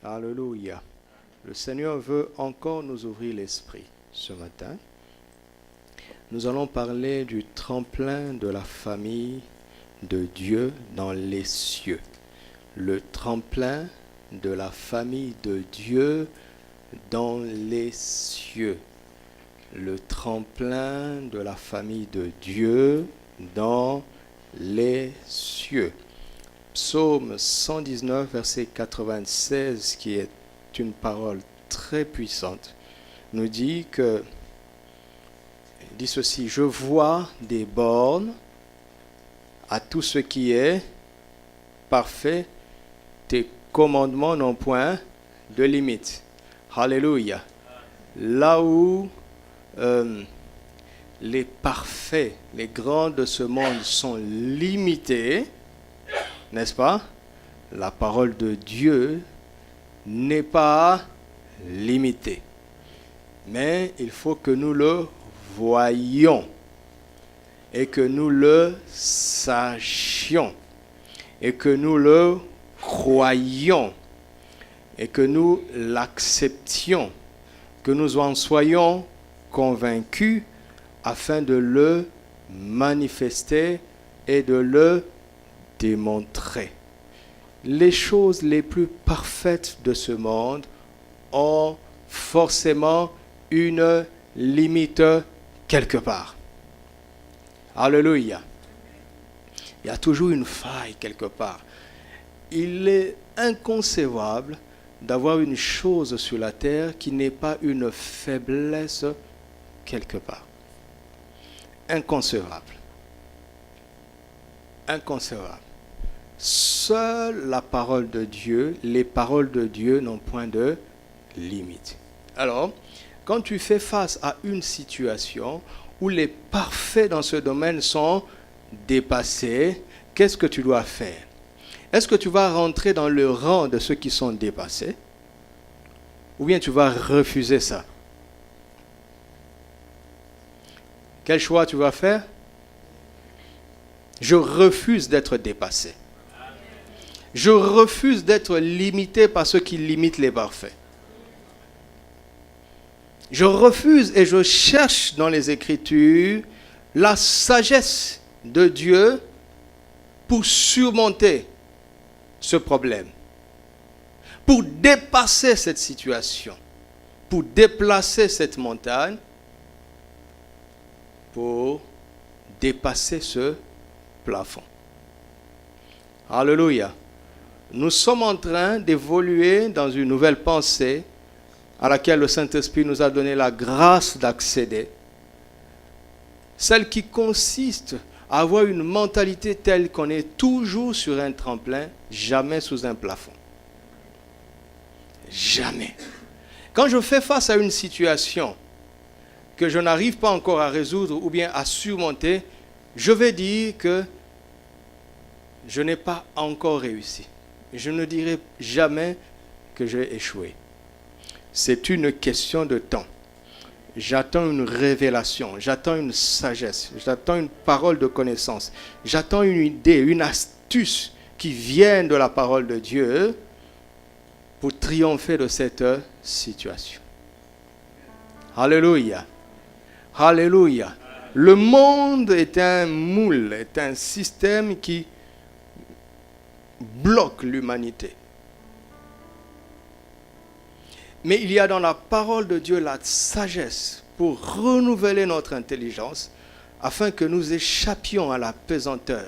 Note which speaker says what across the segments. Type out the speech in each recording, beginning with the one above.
Speaker 1: Alléluia. Le Seigneur veut encore nous ouvrir l'esprit ce matin. Nous allons parler du tremplin de la famille de Dieu dans les cieux. Le tremplin de la famille de Dieu dans les cieux. Le tremplin de la famille de Dieu dans les cieux. Psaume 119, verset 96, qui est une parole très puissante, nous dit ceci: je vois des bornes à tout ce qui est parfait, tes commandements n'ont point de limite. Alléluia. Là où les parfaits, les grands de ce monde sont limités, n'est-ce pas? La parole de Dieu n'est pas limitée. Mais il faut que nous le voyions et que nous le sachions et que nous le croyions et que nous l'acceptions, que nous en soyons convaincus afin de le manifester et de le démontrer. Les choses les plus parfaites de ce monde ont forcément une limite quelque part. Alléluia. Il y a toujours une faille quelque part. Il est inconcevable d'avoir une chose sur la terre qui n'est pas une faiblesse quelque part. Inconcevable. Inconcevable. Seule la parole de Dieu, les paroles de Dieu n'ont point de limite. Alors, quand tu fais face à une situation où les parfaits dans ce domaine sont dépassés, qu'est-ce que tu dois faire? Est-ce que tu vas rentrer dans le rang de ceux qui sont dépassés? Ou bien tu vas refuser ça? Quel choix tu vas faire? Je refuse d'être dépassé. Je refuse d'être limité par ceux qui limitent les parfaits. Je refuse et je cherche dans les Écritures la sagesse de Dieu pour surmonter ce problème, pour dépasser cette situation, pour déplacer cette montagne, pour dépasser ce plafond. Alléluia. Nous sommes en train d'évoluer dans une nouvelle pensée à laquelle le Saint-Esprit nous a donné la grâce d'accéder. Celle qui consiste à avoir une mentalité telle qu'on est toujours sur un tremplin, jamais sous un plafond. Jamais. Quand je fais face à une situation que je n'arrive pas encore à résoudre ou bien à surmonter, je vais dire que je n'ai pas encore réussi. Je ne dirai jamais que j'ai échoué. C'est une question de temps. J'attends une révélation, j'attends une sagesse, j'attends une parole de connaissance, j'attends une idée, une astuce qui vient de la parole de Dieu pour triompher de cette situation. Alléluia. Alléluia. Le monde est un moule, est un système qui bloque l'humanité. Mais il y a dans la parole de Dieu la sagesse pour renouveler notre intelligence afin que nous échappions à la pesanteur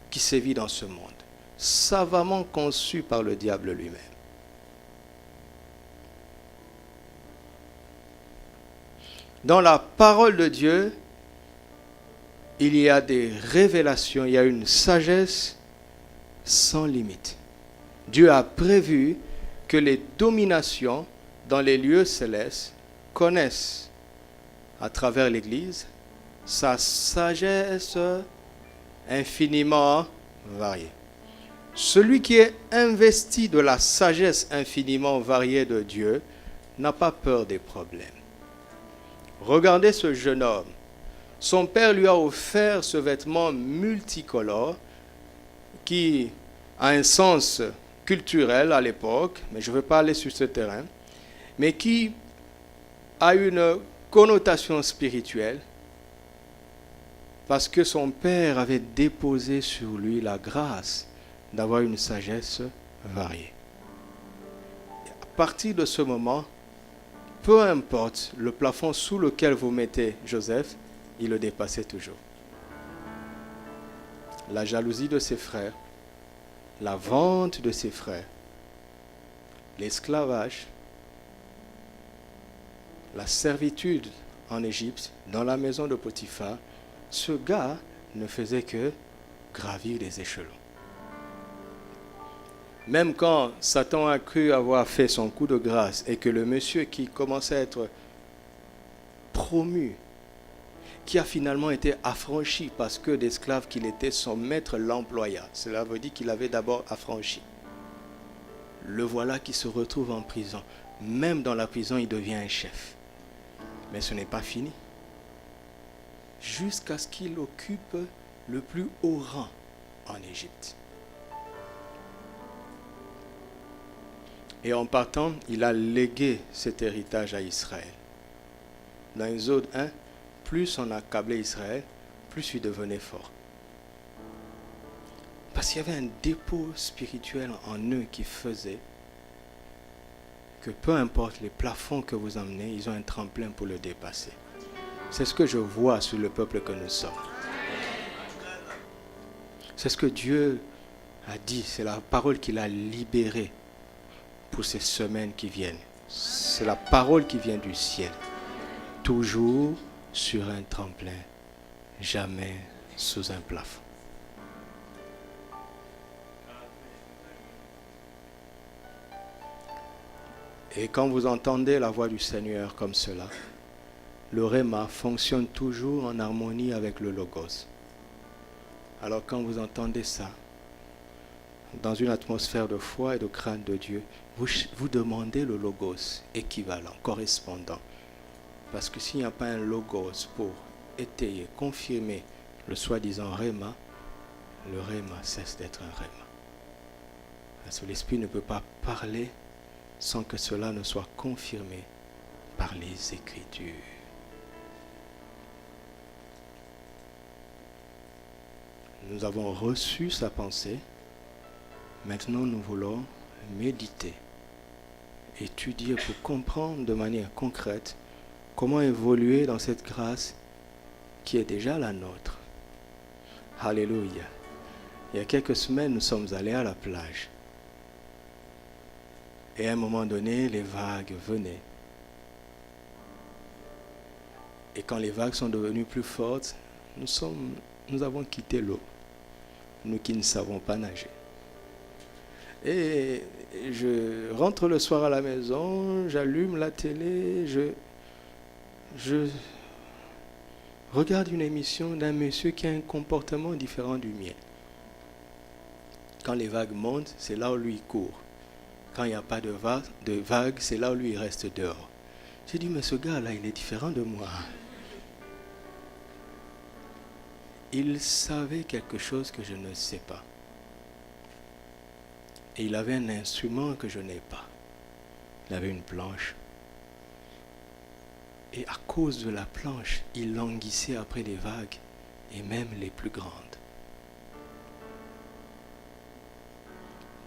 Speaker 1: qui sévit dans ce monde, savamment conçu par le diable lui-même. Dans la parole de Dieu, il y a des révélations, il y a une sagesse sans limite. Dieu a prévu que les dominations dans les lieux célestes connaissent à travers l'Église sa sagesse infiniment variée. Celui qui est investi de la sagesse infiniment variée de Dieu n'a pas peur des problèmes. Regardez ce jeune homme. Son père lui a offert ce vêtement multicolore qui a un sens culturel à l'époque, mais je ne veux pas aller sur ce terrain, mais qui a une connotation spirituelle parce que son père avait déposé sur lui la grâce d'avoir une sagesse variée. À partir de ce moment, peu importe le plafond sous lequel vous mettez Joseph, il le dépassait toujours. La jalousie de ses frères, la vente de ses frères, l'esclavage, la servitude en Égypte, dans la maison de Potiphar, ce gars ne faisait que gravir les échelons. Même quand Satan a cru avoir fait son coup de grâce et que le monsieur qui commençait à être promu, qui a finalement été affranchi parce que d'esclave qu'il était, son maître l'employa. Cela veut dire qu'il avait d'abord affranchi. Le voilà qui se retrouve en prison. Même dans la prison, il devient un chef. Mais ce n'est pas fini. Jusqu'à ce qu'il occupe le plus haut rang en Égypte. Et en partant, il a légué cet héritage à Israël. Dans Exode 1, plus on accablait Israël, plus il devenait fort. Parce qu'il y avait un dépôt spirituel en eux qui faisait que peu importe les plafonds que vous emmenez, ils ont un tremplin pour le dépasser. C'est ce que je vois sur le peuple que nous sommes. C'est ce que Dieu a dit, c'est la parole qu'il a libérée pour ces semaines qui viennent. C'est la parole qui vient du ciel. Toujours sur un tremplin, jamais sous un plafond. Et quand vous entendez la voix du Seigneur comme cela, le Réma fonctionne toujours en harmonie avec le Logos. Alors quand vous entendez ça, dans une atmosphère de foi et de crainte de Dieu, vous demandez le Logos équivalent, correspondant. Parce que s'il n'y a pas un Logos pour étayer, confirmer le soi-disant Réma, le Réma cesse d'être un Réma. Parce que l'Esprit ne peut pas parler sans que cela ne soit confirmé par les Écritures. Nous avons reçu sa pensée. Maintenant, nous voulons méditer, étudier pour comprendre de manière concrète comment évoluer dans cette grâce qui est déjà la nôtre. Alléluia. Il y a quelques semaines, nous sommes allés à la plage. Et à un moment donné, les vagues venaient. Et quand les vagues sont devenues plus fortes, nous avons quitté l'eau. Nous qui ne savons pas nager. Et je rentre le soir à la maison, j'allume la télé, je regarde une émission d'un monsieur qui a un comportement différent du mien. Quand les vagues montent, c'est là où lui il court. Quand il n'y a pas de vagues, c'est là où lui il reste dehors. J'ai dit, mais ce gars-là, il est différent de moi. Il savait quelque chose que je ne sais pas. Et il avait un instrument que je n'ai pas. Il avait une planche. Et à cause de la planche, il languissait après les vagues, et même les plus grandes.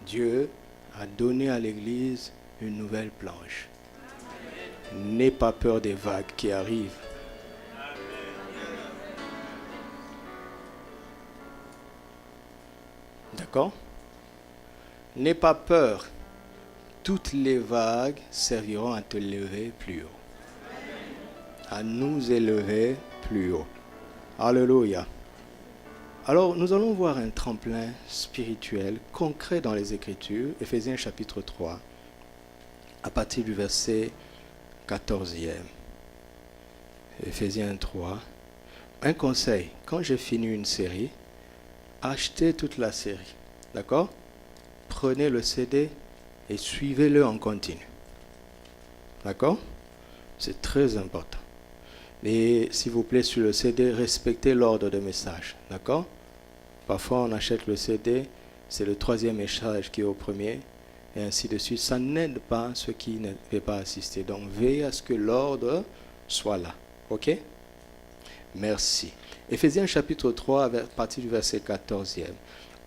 Speaker 1: Dieu a donné à l'Église une nouvelle planche. N'aie pas peur des vagues qui arrivent. D'accord? N'aie pas peur. Toutes les vagues serviront à te lever plus haut. À nous élever plus haut. Alléluia. Alors, nous allons voir un tremplin spirituel concret dans les Écritures, Éphésiens chapitre 3, à partir du verset 14e. Éphésiens 3. Un conseil, quand j'ai fini une série, achetez toute la série. D'accord? Prenez le CD et suivez-le en continu. D'accord? C'est très important. Et s'il vous plaît, sur le CD, respectez l'ordre de message. D'accord? Parfois, on achète le CD, c'est le troisième message qui est au premier, et ainsi de suite. Ça n'aide pas ceux qui ne peuvent pas assister. Donc, veillez à ce que l'ordre soit là. OK? Merci. Éphésiens chapitre 3, à partir du verset 14e.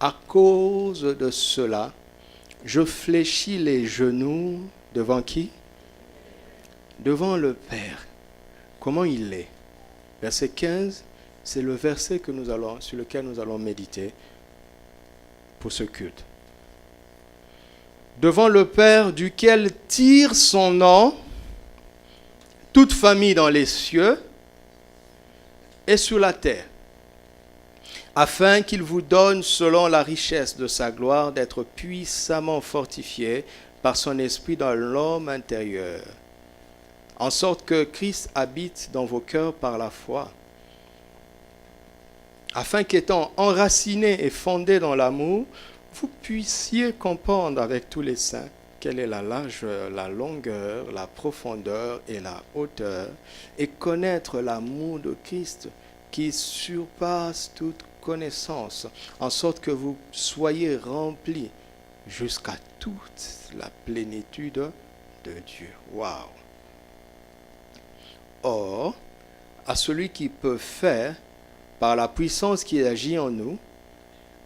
Speaker 1: À cause de cela, je fléchis les genoux devant qui? Devant le Père. Comment il est? Verset 15, c'est le verset sur lequel nous allons méditer pour ce culte. Devant le Père duquel tire son nom toute famille dans les cieux et sur la terre, afin qu'il vous donne, selon la richesse de sa gloire, d'être puissamment fortifié par son esprit dans l'homme intérieur, en sorte que Christ habite dans vos cœurs par la foi, afin qu'étant enraciné et fondé dans l'amour, vous puissiez comprendre avec tous les saints quelle est la largeur, la longueur, la profondeur et la hauteur, et connaître l'amour de Christ qui surpasse toute connaissance, en sorte que vous soyez remplis jusqu'à toute la plénitude de Dieu. Waouh! Or, à celui qui peut faire, par la puissance qui agit en nous,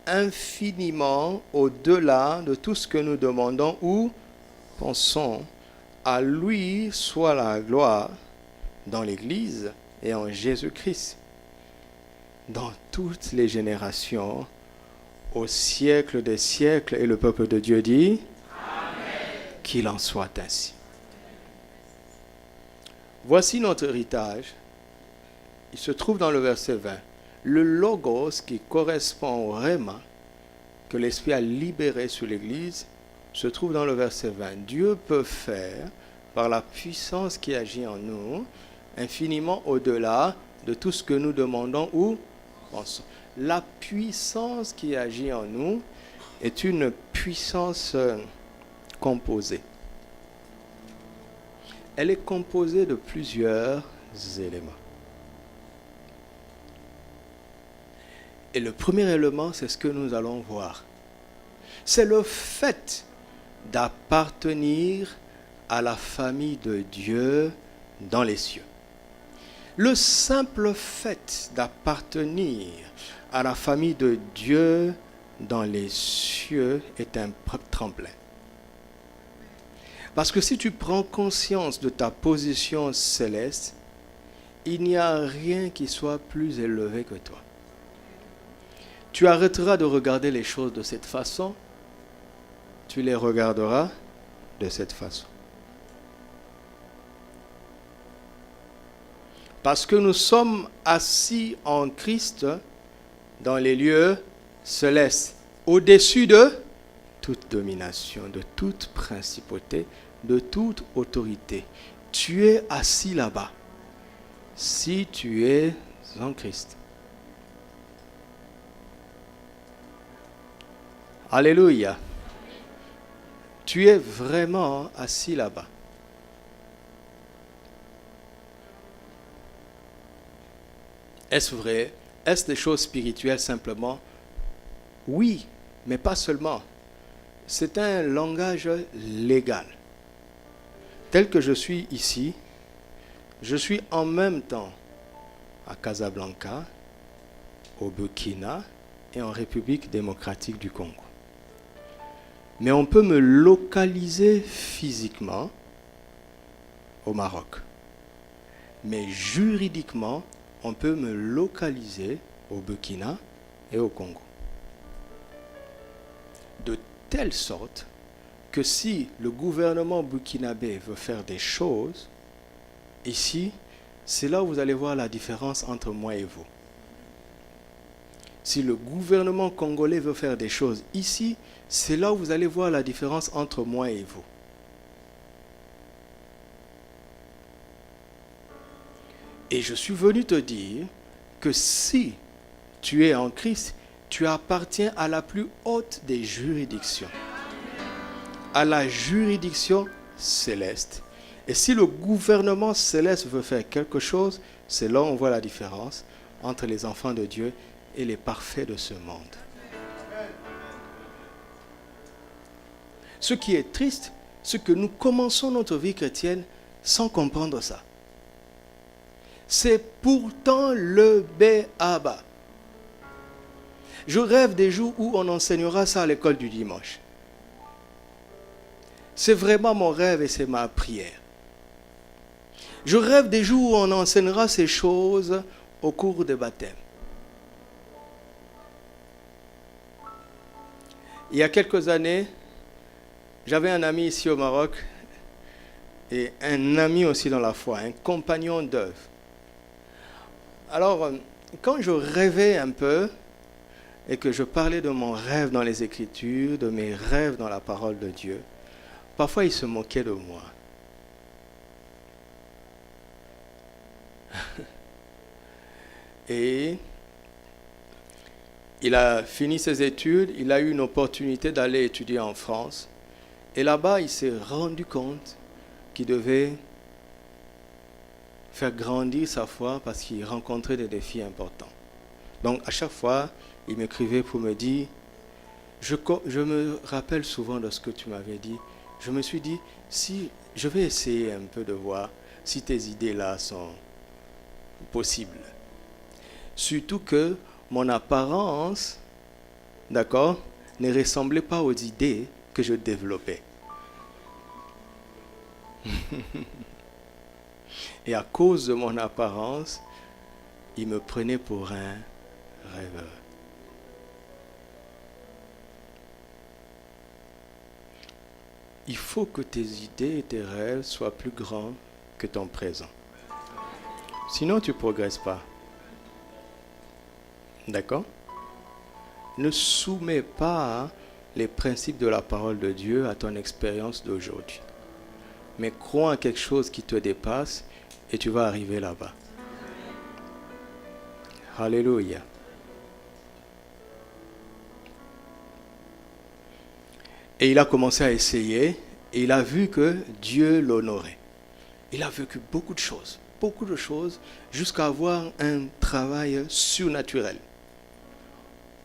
Speaker 1: infiniment au-delà de tout ce que nous demandons ou pensons, à lui soit la gloire dans l'Église et en Jésus-Christ, dans toutes les générations, au siècle des siècles. Et le peuple de Dieu dit, Amen. Qu'il en soit ainsi. Voici notre héritage. Il se trouve dans le verset 20. Le logos qui correspond au rhéma que l'Esprit a libéré sur l'Église se trouve dans le verset 20. Dieu peut faire, par la puissance qui agit en nous, infiniment au-delà de tout ce que nous demandons ou pensons. La puissance qui agit en nous est une puissance composée. Elle est composée de plusieurs éléments. Et le premier élément, c'est ce que nous allons voir. C'est le fait d'appartenir à la famille de Dieu dans les cieux. Le simple fait d'appartenir à la famille de Dieu dans les cieux est un tremplin. Parce que si tu prends conscience de ta position céleste, il n'y a rien qui soit plus élevé que toi. Tu arrêteras de regarder les choses de cette façon, tu les regarderas de cette façon. Parce que nous sommes assis en Christ dans les lieux célestes, au-dessus de toute domination, de toute principauté, de toute autorité. Tu es assis là-bas, si tu es en Christ. Alléluia. Tu es vraiment assis là-bas. Est-ce vrai? Est-ce des choses spirituelles simplement? Oui, mais pas seulement. C'est un langage légal. Tel que je suis ici, je suis en même temps à Casablanca, au Burkina et en République démocratique du Congo. Mais on peut me localiser physiquement au Maroc. Mais juridiquement, on peut me localiser au Burkina et au Congo. De telle sorte que si le gouvernement burkinabé veut faire des choses, ici, c'est là où vous allez voir la différence entre moi et vous. Si le gouvernement congolais veut faire des choses ici, c'est là où vous allez voir la différence entre moi et vous. Et je suis venu te dire que si tu es en Christ, tu appartiens à la plus haute des juridictions, à la juridiction céleste. Et si le gouvernement céleste veut faire quelque chose, c'est là où on voit la différence entre les enfants de Dieu et les parfaits de ce monde. Ce qui est triste, c'est que nous commençons notre vie chrétienne sans comprendre ça. C'est pourtant le b.a.-ba. Je rêve des jours où on enseignera ça à l'école du dimanche. C'est vraiment mon rêve et c'est ma prière. Je rêve des jours où on enseignera ces choses au cours des baptêmes. Il y a quelques années, j'avais un ami ici au Maroc et un ami aussi dans la foi, un compagnon d'œuvre. Alors, quand je rêvais un peu et que je parlais de mon rêve dans les Écritures, de mes rêves dans la parole de Dieu, parfois il se moquait de moi. Et il a fini ses études, il a eu une opportunité d'aller étudier en France. Et là-bas, il s'est rendu compte qu'il devait faire grandir sa foi parce qu'il rencontrait des défis importants. Donc, à chaque fois, il m'écrivait pour me dire, je me rappelle souvent de ce que tu m'avais dit. Je me suis dit, si je vais essayer un peu de voir si tes idées-là sont possibles. Surtout que mon apparence, d'accord, ne ressemblait pas aux idées que je développais. Et à cause de mon apparence, il me prenait pour un rêveur. Il faut que tes idées et tes rêves soient plus grands que ton présent. Sinon, tu ne progresses pas. D'accord? Ne soumets pas les principes de la parole de Dieu à ton expérience d'aujourd'hui. Mais crois en quelque chose qui te dépasse et tu vas arriver là-bas. Alléluia. Et il a commencé à essayer et il a vu que Dieu l'honorait. Il a vécu beaucoup de choses, jusqu'à avoir un travail surnaturel.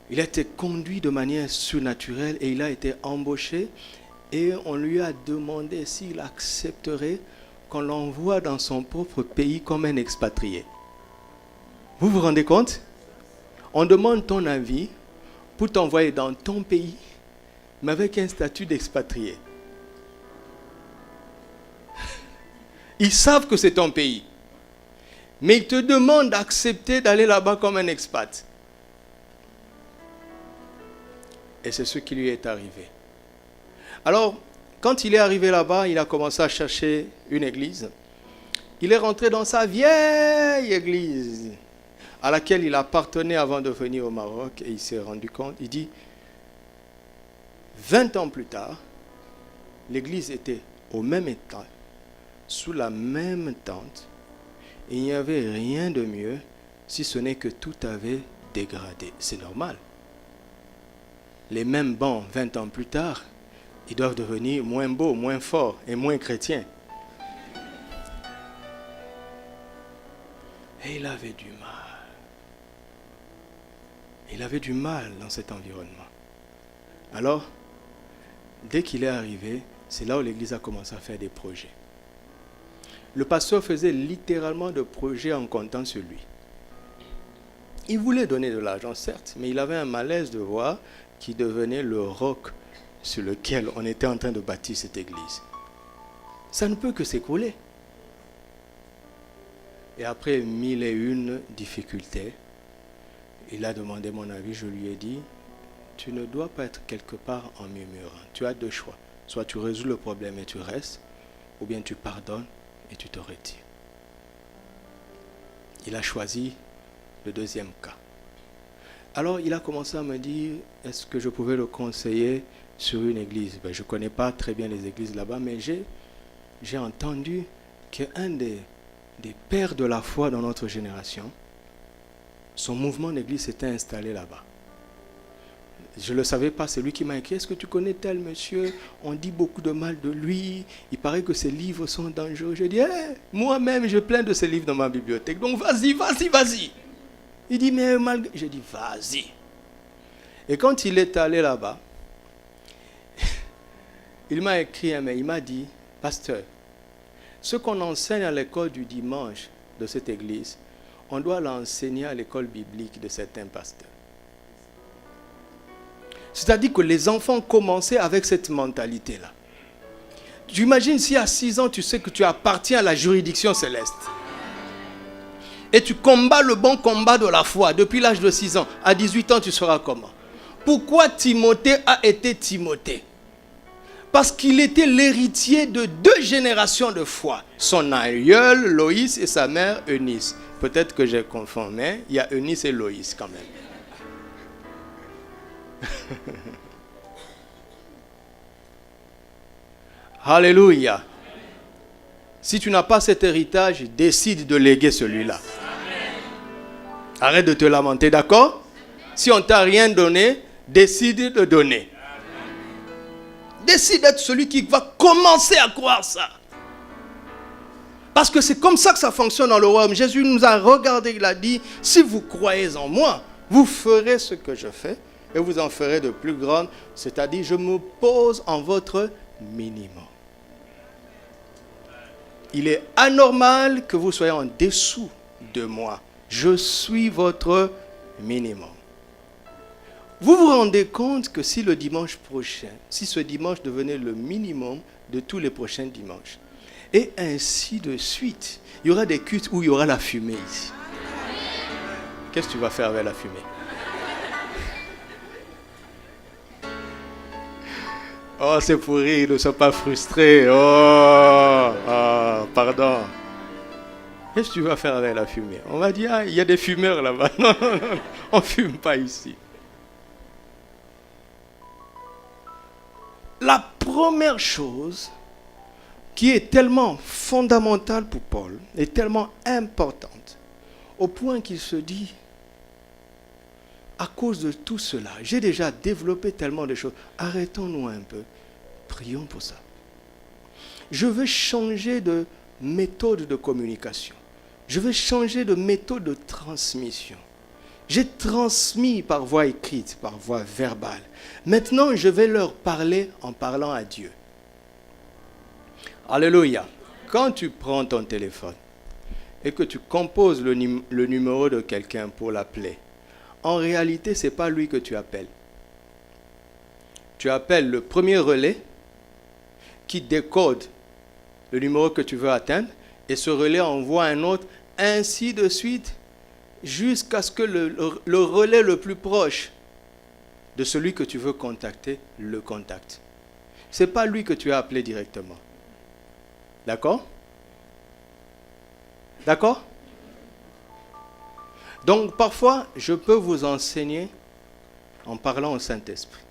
Speaker 1: Il a été conduit de manière surnaturelle et il a été embauché et on lui a demandé s'il accepterait qu'on l'envoie dans son propre pays comme un expatrié. Vous vous rendez compte? On demande ton avis pour t'envoyer dans ton pays, mais avec un statut d'expatrié. Ils savent que c'est ton pays, mais ils te demandent d'accepter d'aller là-bas comme un expat. Et c'est ce qui lui est arrivé. Alors, quand il est arrivé là-bas, il a commencé à chercher une église. Il est rentré dans sa vieille église à laquelle il appartenait avant de venir au Maroc et il s'est rendu compte, il dit, 20 ans plus tard, l'église était au même état, sous la même tente, et il n'y avait rien de mieux si ce n'est que tout avait dégradé. C'est normal. Les mêmes bancs, 20 ans plus tard, ils doivent devenir moins beaux, moins forts et moins chrétiens. Et il avait du mal. Il avait du mal dans cet environnement. Alors, dès qu'il est arrivé, c'est là où l'église a commencé à faire des projets. Le pasteur faisait littéralement des projets en comptant sur lui. Il voulait donner de l'argent, certes, mais il avait un malaise de voir qui devenait le roc sur lequel on était en train de bâtir cette église. Ça ne peut que s'écrouler. Et après 1001 difficultés, il a demandé mon avis, je lui ai dit, tu ne dois pas être quelque part en murmurant. Tu as deux choix. Soit tu résous le problème et tu restes, ou bien tu pardonnes et tu te retires. Il a choisi le deuxième cas. Alors il a commencé à me dire, est-ce que je pouvais le conseiller sur une église? Je ne connais pas très bien les églises là-bas, mais j'ai entendu qu'un des pères de la foi dans notre génération, son mouvement d'église s'était installé là-bas. Je ne le savais pas, c'est lui qui m'a écrit, est-ce que tu connais tel monsieur? On dit beaucoup de mal de lui, il paraît que ses livres sont dangereux. Je dis, moi-même j'ai plein de ces livres dans ma bibliothèque, donc vas-y. Il dit, mais malgré... Je dis, vas-y. Et quand il est allé là-bas, Il m'a écrit un mail, il m'a dit, pasteur, ce qu'on enseigne à l'école du dimanche de cette église, on doit l'enseigner à l'école biblique de certains pasteurs. C'est-à-dire que les enfants commençaient avec cette mentalité-là. Tu imagines si à 6 ans, tu sais que tu appartiens à la juridiction céleste. Et tu combats le bon combat de la foi depuis l'âge de 6 ans. À 18 ans, tu seras comment? Pourquoi Timothée a été Timothée? Parce qu'il était l'héritier de 2 générations de foi. Son aïeul, Loïs, et sa mère, Eunice. Peut-être que j'ai confondu, mais il y a Eunice et Loïs quand même. Alléluia. Si tu n'as pas cet héritage, décide de léguer celui-là. Arrête de te lamenter, d'accord? Si on ne t'a rien donné, décide de donner. Décide d'être celui qui va commencer à croire ça. Parce que c'est comme ça que ça fonctionne dans le royaume. Jésus nous a regardé, il a dit, si vous croyez en moi, vous ferez ce que je fais et vous en ferez de plus grandes. C'est-à-dire, je me pose en votre minimum. Il est anormal que vous soyez en dessous de moi. Je suis votre minimum. Vous vous rendez compte que si le dimanche prochain, si ce dimanche devenait le minimum de tous les prochains dimanches, et ainsi de suite, il y aura des cultes où il y aura la fumée ici. Qu'est-ce que tu vas faire avec la fumée? Oh, c'est pour rire, ne sois pas frustré. Pardon. Qu'est-ce que tu vas faire avec la fumée? On va dire, il y a des fumeurs là-bas. Non, on ne fume pas ici. La première chose qui est tellement fondamentale pour Paul, est tellement importante, au point qu'il se dit, à cause de tout cela, j'ai déjà développé tellement de choses, arrêtons-nous un peu, prions pour ça. Je veux changer de méthode de communication, je veux changer de méthode de transmission. J'ai transmis par voie écrite, par voie verbale. Maintenant, je vais leur parler en parlant à Dieu. Alléluia. Quand tu prends ton téléphone et que tu composes le numéro de quelqu'un pour l'appeler, en réalité, ce n'est pas lui que tu appelles. Tu appelles le premier relais qui décode le numéro que tu veux atteindre et ce relais envoie un autre, ainsi de suite, jusqu'à ce que le relais le plus proche de celui que tu veux contacter le contacte. Ce n'est pas lui que tu as appelé directement. D'accord? D'accord? Donc parfois, je peux vous enseigner en parlant au Saint-Esprit.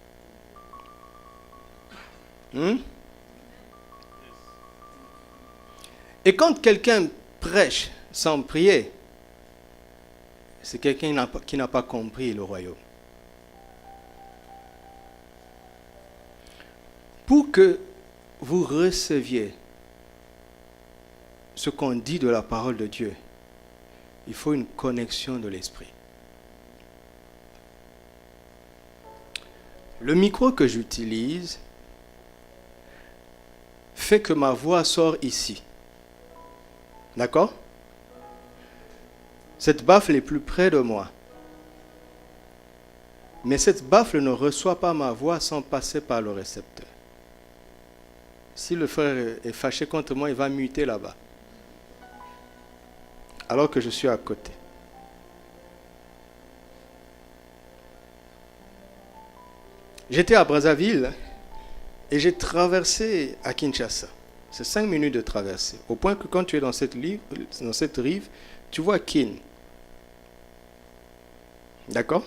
Speaker 1: Et quand quelqu'un prêche sans prier, c'est quelqu'un qui n'a pas compris le royaume. Pour que vous receviez ce qu'on dit de la parole de Dieu, il faut une connexion de l'esprit. Le micro que j'utilise fait que ma voix sort ici. D'accord? Cette baffle est plus près de moi. Mais cette baffle ne reçoit pas ma voix sans passer par le récepteur. Si le frère est fâché contre moi, il va muter là-bas. Alors que je suis à côté. J'étais à Brazzaville et j'ai traversé à Kinshasa. C'est 5 minutes de traversée. Au point que quand tu es dans cette rive, tu vois Kin. D'accord?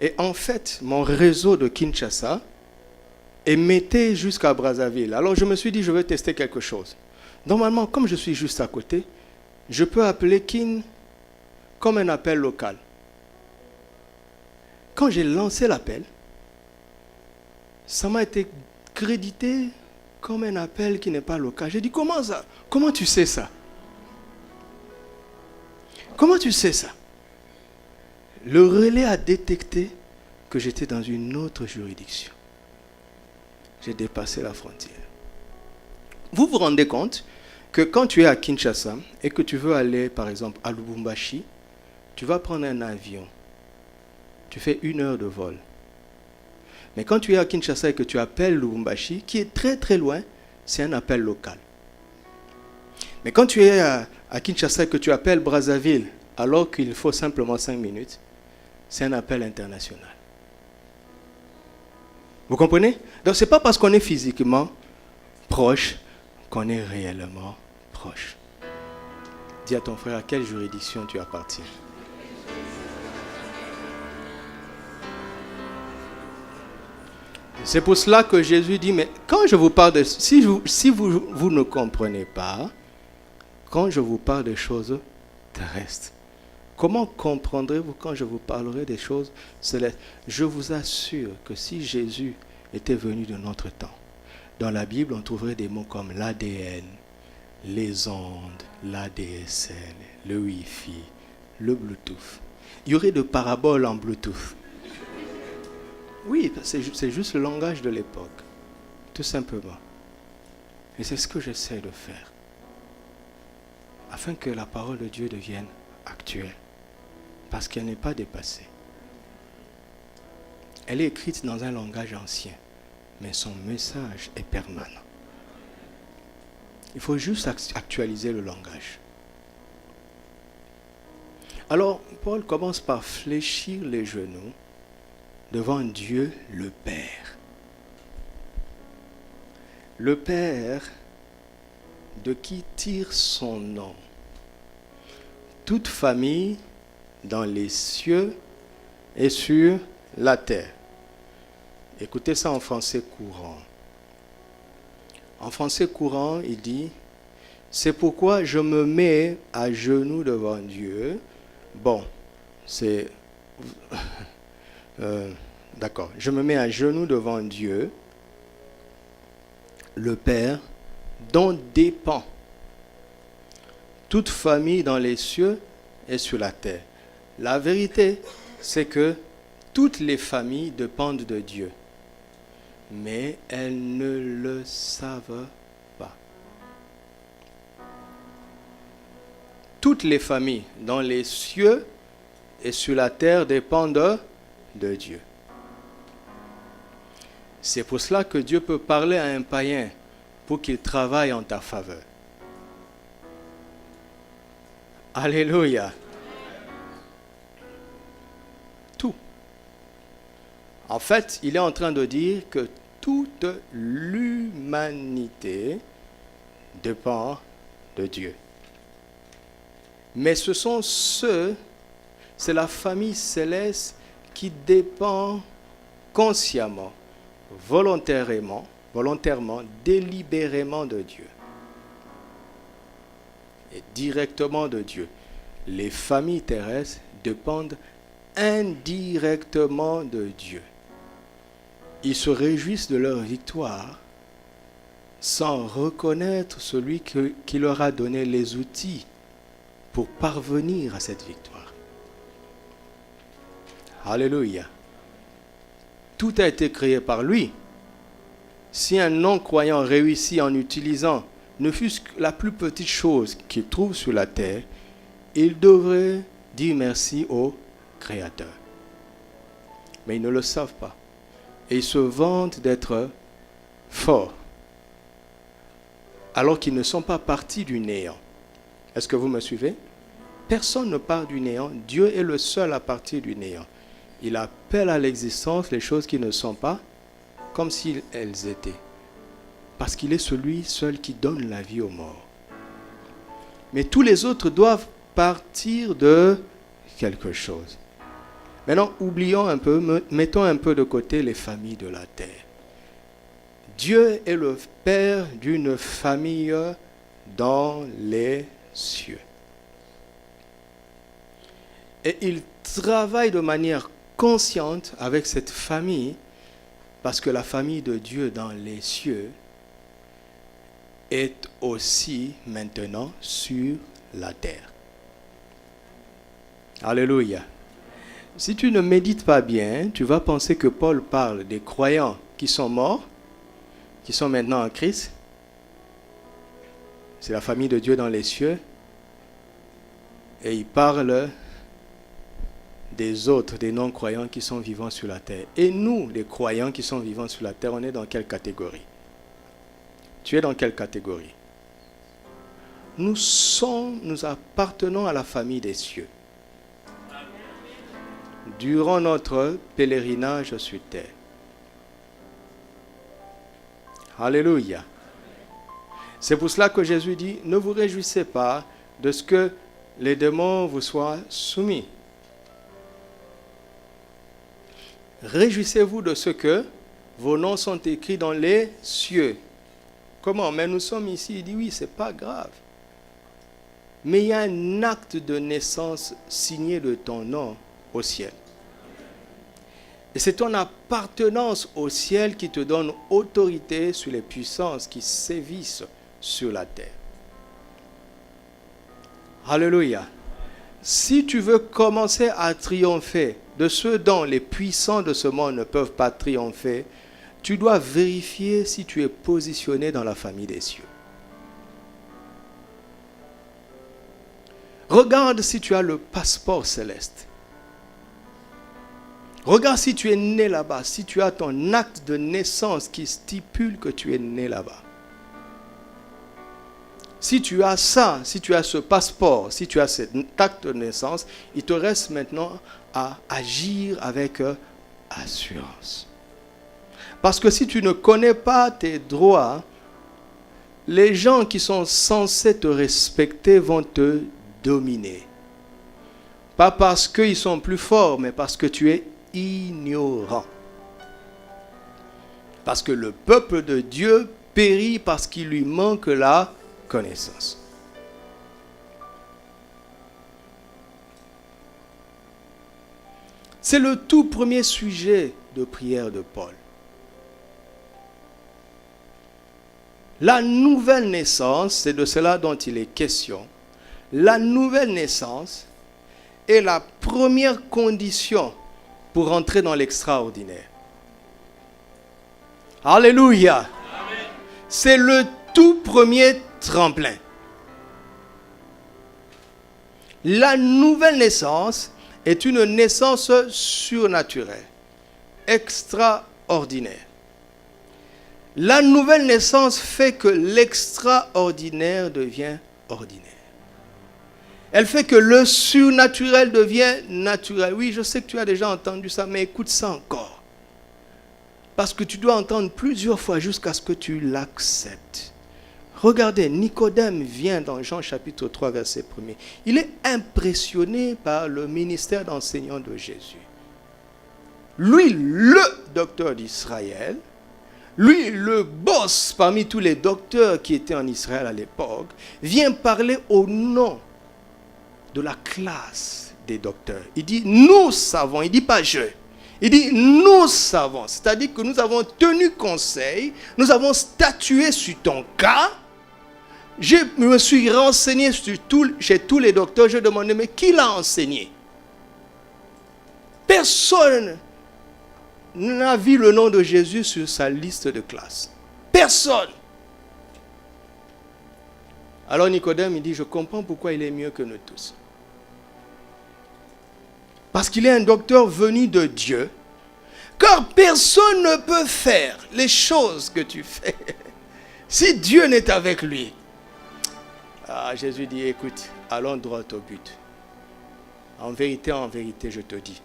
Speaker 1: Et en fait, mon réseau de Kinshasa émettait jusqu'à Brazzaville. Alors je me suis dit, je vais tester quelque chose. Normalement, comme je suis juste à côté, je peux appeler Kin comme un appel local. Quand j'ai lancé l'appel, ça m'a été crédité comme un appel qui n'est pas local. J'ai dit, comment ça? Comment tu sais ça? Comment tu sais ça? Le relais a détecté que j'étais dans une autre juridiction. j'ai dépassé la frontière. Vous vous rendez compte que quand tu es à Kinshasa et que tu veux aller, par exemple, à Lubumbashi, tu vas prendre un avion. Tu fais 1 heure de vol. Mais quand tu es à Kinshasa et que tu appelles Lubumbashi, qui est très très loin, c'est un appel local. Mais quand tu es à Kinshasa et que tu appelles Brazzaville, alors qu'il faut simplement 5 minutes, c'est un appel international. Vous comprenez? Donc ce n'est pas parce qu'on est physiquement proche qu'on est réellement proche. Dis à ton frère à quelle juridiction tu appartiens. C'est pour cela que Jésus dit, mais quand je vous parle de... Si vous ne comprenez pas, quand je vous parle des choses terrestres, comment comprendrez-vous quand je vous parlerai des choses célestes? Je vous assure que si Jésus était venu de notre temps, dans la Bible, on trouverait des mots comme l'ADN, les ondes, l'ADSL, le Wi-Fi, le Bluetooth. Il y aurait de paraboles en Bluetooth. Oui, c'est juste le langage de l'époque, tout simplement. Et c'est ce que j'essaie de faire, afin que la parole de Dieu devienne actuelle, parce qu'elle n'est pas dépassée. Elle est écrite dans un langage ancien, mais son message est permanent. Il faut juste actualiser le langage. Alors, Paul commence par fléchir les genoux devant Dieu le Père. Le Père de qui tire son nom. Toute famille dans les cieux et sur la terre. Écoutez ça en français courant. En français courant, il dit, c'est pourquoi je me mets à genoux devant Dieu. Bon, c'est... d'accord. Je me mets à genoux devant Dieu, le Père, dont dépend toute famille dans les cieux et sur la terre. La vérité, c'est que toutes les familles dépendent de Dieu, mais elles ne le savent pas. Toutes les familles dans les cieux et sur la terre dépendent de Dieu. C'est pour cela que Dieu peut parler à un païen pour qu'il travaille en ta faveur. Alléluia. Tout. En fait, il est en train de dire que toute l'humanité dépend de Dieu. Mais ce sont c'est la famille céleste qui dépend consciemment, volontairement, délibérément de Dieu. Et directement de Dieu. Les familles terrestres dépendent indirectement de Dieu. Ils se réjouissent de leur victoire sans reconnaître celui qui leur a donné les outils pour parvenir à cette victoire. Alléluia. Tout a été créé par lui. Si un non-croyant réussit en utilisant ne fût-ce que la plus petite chose qu'il trouve sur la terre, il devrait dire merci au Créateur. Mais ils ne le savent pas. Et ils se vantent d'être forts, alors qu'ils ne sont pas partis du néant. Est-ce que vous me suivez? Personne ne part du néant. Dieu est le seul à partir du néant. Il appelle à l'existence les choses qui ne sont pas comme si elles étaient. Parce qu'il est celui seul qui donne la vie aux morts. Mais tous les autres doivent partir de quelque chose. Maintenant, oublions un peu, mettons un peu de côté les familles de la terre. Dieu est le Père d'une famille dans les cieux. Et il travaille de manière consciente avec cette famille, parce que la famille de Dieu dans les cieux est aussi maintenant sur la terre. Alléluia. Si tu ne médites pas bien, tu vas penser que Paul parle des croyants qui sont morts, qui sont maintenant en Christ. C'est la famille de Dieu dans les cieux. Et il parle des autres, des non-croyants qui sont vivants sur la terre. Et nous, les croyants qui sont vivants sur la terre, on est dans quelle catégorie? Tu es dans quelle catégorie? Nous appartenons à la famille des cieux. Durant notre pèlerinage sur terre. Alléluia. C'est pour cela que Jésus dit, ne vous réjouissez pas de ce que les démons vous soient soumis. Réjouissez-vous de ce que vos noms sont écrits dans les cieux. Comment? Mais nous sommes ici. Il dit oui, c'est pas grave. Mais il y a un acte de naissance signé de ton nom au ciel. Et c'est ton appartenance au ciel qui te donne autorité sur les puissances qui sévissent sur la terre. Alléluia. Si tu veux commencer à triompher de ce dont les puissants de ce monde ne peuvent pas triompher, tu dois vérifier si tu es positionné dans la famille des cieux. Regarde si tu as le passeport céleste. Regarde si tu es né là-bas, si tu as ton acte de naissance qui stipule que tu es né là-bas. Si tu as ça, si tu as ce passeport, si tu as cet acte de naissance, il te reste maintenant à agir avec assurance. Parce que si tu ne connais pas tes droits, les gens qui sont censés te respecter vont te dominer. Pas parce qu'ils sont plus forts, mais parce que tu es ignorant. Parce que le peuple de Dieu périt parce qu'il lui manque la connaissance. C'est le tout premier sujet de prière de Paul. La nouvelle naissance, c'est de cela dont il est question. La nouvelle naissance est la première condition pour entrer dans l'extraordinaire. Alléluia. Amen. C'est le tout premier tremplin. La nouvelle naissance est une naissance surnaturelle, extraordinaire. La nouvelle naissance fait que l'extraordinaire devient ordinaire. Elle fait que le surnaturel devient naturel. Oui, je sais que tu as déjà entendu ça, mais écoute ça encore. Parce que tu dois entendre plusieurs fois jusqu'à ce que tu l'acceptes. Regardez, Nicodème vient dans Jean chapitre 3, verset 1er. Il est impressionné par le ministère d'enseignant de Jésus. Lui, le docteur d'Israël, lui, le boss parmi tous les docteurs qui étaient en Israël à l'époque, vient parler au nom de la classe des docteurs. Il dit, nous savons, il ne dit pas je. Il dit, nous savons, c'est-à-dire que nous avons tenu conseil, nous avons statué sur ton cas. Je me suis renseigné chez tous les docteurs, je demandais, mais qui l'a enseigné? Personne n'a vu le nom de Jésus sur sa liste de classe. Personne. Alors Nicodème, il dit, je comprends pourquoi il est mieux que nous tous. Parce qu'il est un docteur venu de Dieu. Car personne ne peut faire les choses que tu fais si Dieu n'est avec lui. Ah, Jésus dit, écoute, allons droit au but. En vérité, je te dis,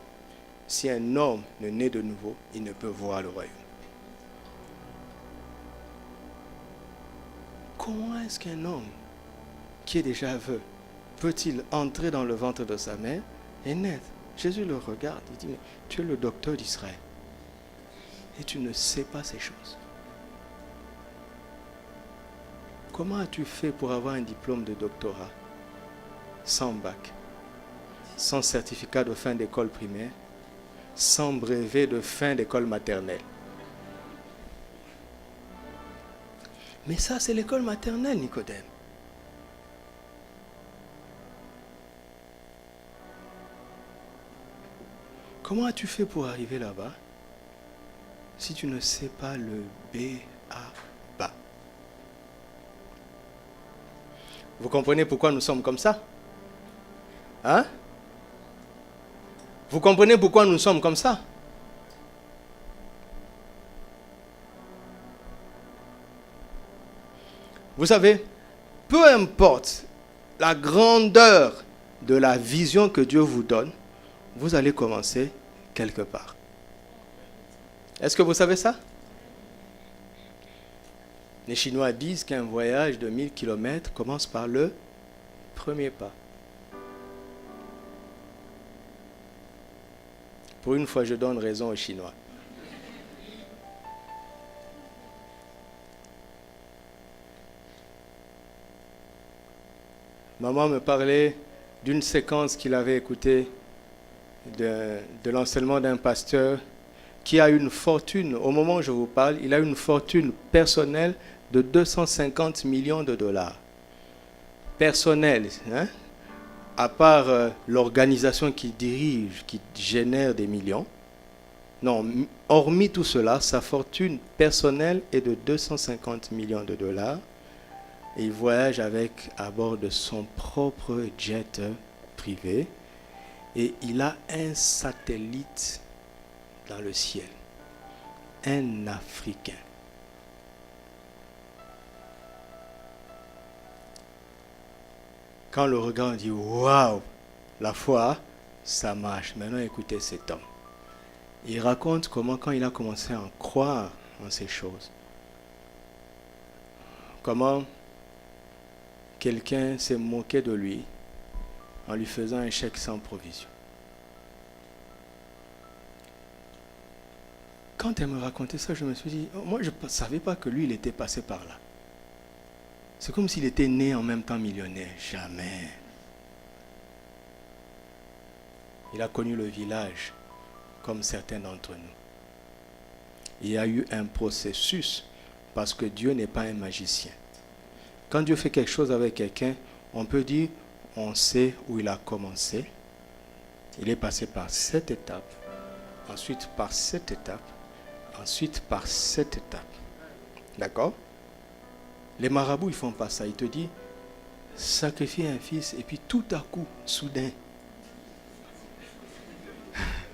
Speaker 1: si un homme ne naît de nouveau, il ne peut voir le royaume. Comment est-ce qu'un homme qui est déjà aveugle peut-il entrer dans le ventre de sa mère et naître? Jésus le regarde, il dit, mais tu es le docteur d'Israël et tu ne sais pas ces choses. Comment as-tu fait pour avoir un diplôme de doctorat sans bac, sans certificat de fin d'école primaire, sans brevet de fin d'école maternelle? Mais ça, c'est l'école maternelle, Nicodème. Comment as-tu fait pour arriver là-bas si tu ne sais pas le B bas. Vous comprenez pourquoi nous sommes comme ça? Hein? Vous comprenez pourquoi nous sommes comme ça? Vous savez, peu importe la grandeur de la vision que Dieu vous donne, vous allez commencer quelque part. Est-ce que vous savez ça? Les Chinois disent qu'un voyage de 1000 km commence par le premier pas. Pour une fois, je donne raison aux Chinois. Maman me parlait d'une séquence qu'il avait écoutée de l'enseignement d'un pasteur qui a une fortune, au moment où je vous parle, il a une fortune personnelle de 250 millions de dollars. Personnelle, hein? À part l'organisation qu'il dirige, qui génère des millions. Non, hormis tout cela, sa fortune personnelle est de 250 millions de dollars. Et il voyage à bord de son propre jet privé. Et il a un satellite dans le ciel. Un Africain. Quand le regard dit « Waouh, la foi, ça marche ». Maintenant, écoutez cet homme. Il raconte comment, quand il a commencé à en croire en ces choses, comment quelqu'un s'est moqué de lui en lui faisant un chèque sans provision. Quand elle me racontait ça, je me suis dit, moi je ne savais pas que lui, il était passé par là. C'est comme s'il était né en même temps millionnaire. Jamais. Il a connu le village, comme certains d'entre nous. Il y a eu un processus, parce que Dieu n'est pas un magicien. Quand Dieu fait quelque chose avec quelqu'un, on peut dire, on sait où il a commencé. Il est passé par cette étape, ensuite par cette étape, ensuite par cette étape. D'accord? Les marabouts, ils font pas ça. Ils te disent, sacrifie un fils, et puis tout à coup, soudain,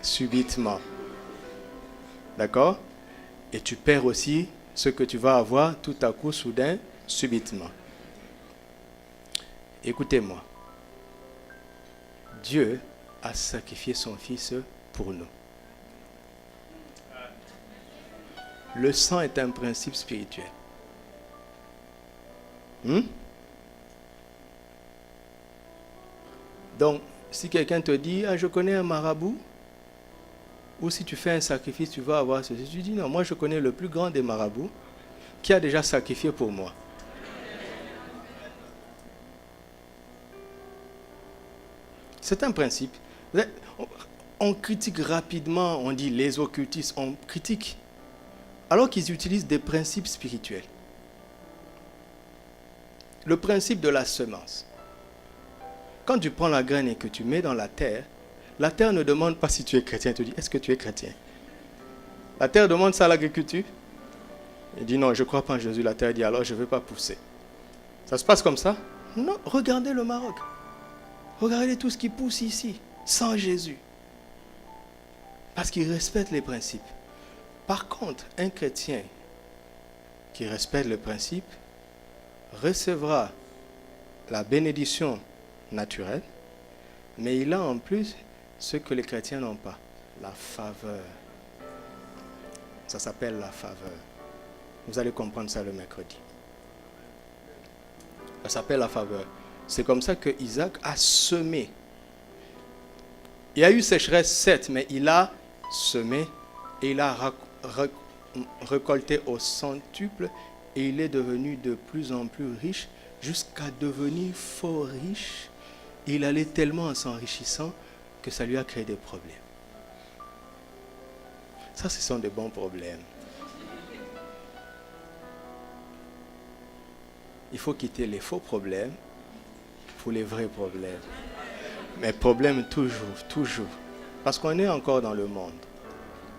Speaker 1: subitement. D'accord? Et tu perds aussi ce que tu vas avoir tout à coup, soudain, subitement. Écoutez-moi. Dieu a sacrifié son fils pour nous. Le sang est un principe spirituel. Donc, si quelqu'un te dit, je connais un marabout, ou si tu fais un sacrifice, tu vas avoir ceci. Tu dis, non, moi je connais le plus grand des marabouts qui a déjà sacrifié pour moi. C'est un principe. On critique rapidement, on dit les occultistes, on critique, alors qu'ils utilisent des principes spirituels. Le principe de la semence. Quand tu prends la graine et que tu mets dans la terre ne demande pas si tu es chrétien. Elle te dit, est-ce que tu es chrétien? La terre demande ça à l'agriculture. Il dit, non, je ne crois pas en Jésus. La terre dit, alors je ne veux pas pousser. Ça se passe comme ça? Non, regardez le Maroc. Regardez tout ce qui pousse ici, sans Jésus. Parce qu'il respecte les principes. Par contre, un chrétien qui respecte le principe recevra la bénédiction naturelle, mais il a en plus ce que les chrétiens n'ont pas, la faveur. Ça s'appelle la faveur. Vous allez comprendre ça le mercredi. Ça s'appelle la faveur. C'est comme ça que Isaac a semé. Il y a eu sécheresse, certes, mais il a semé et il a récolté au centuple et il est devenu de plus en plus riche jusqu'à devenir fort riche. Et il allait tellement en s'enrichissant que ça lui a créé des problèmes. Ça, ce sont des bons problèmes. Il faut quitter les faux problèmes pour les vrais problèmes. Mais problème toujours, toujours. Parce qu'on est encore dans le monde.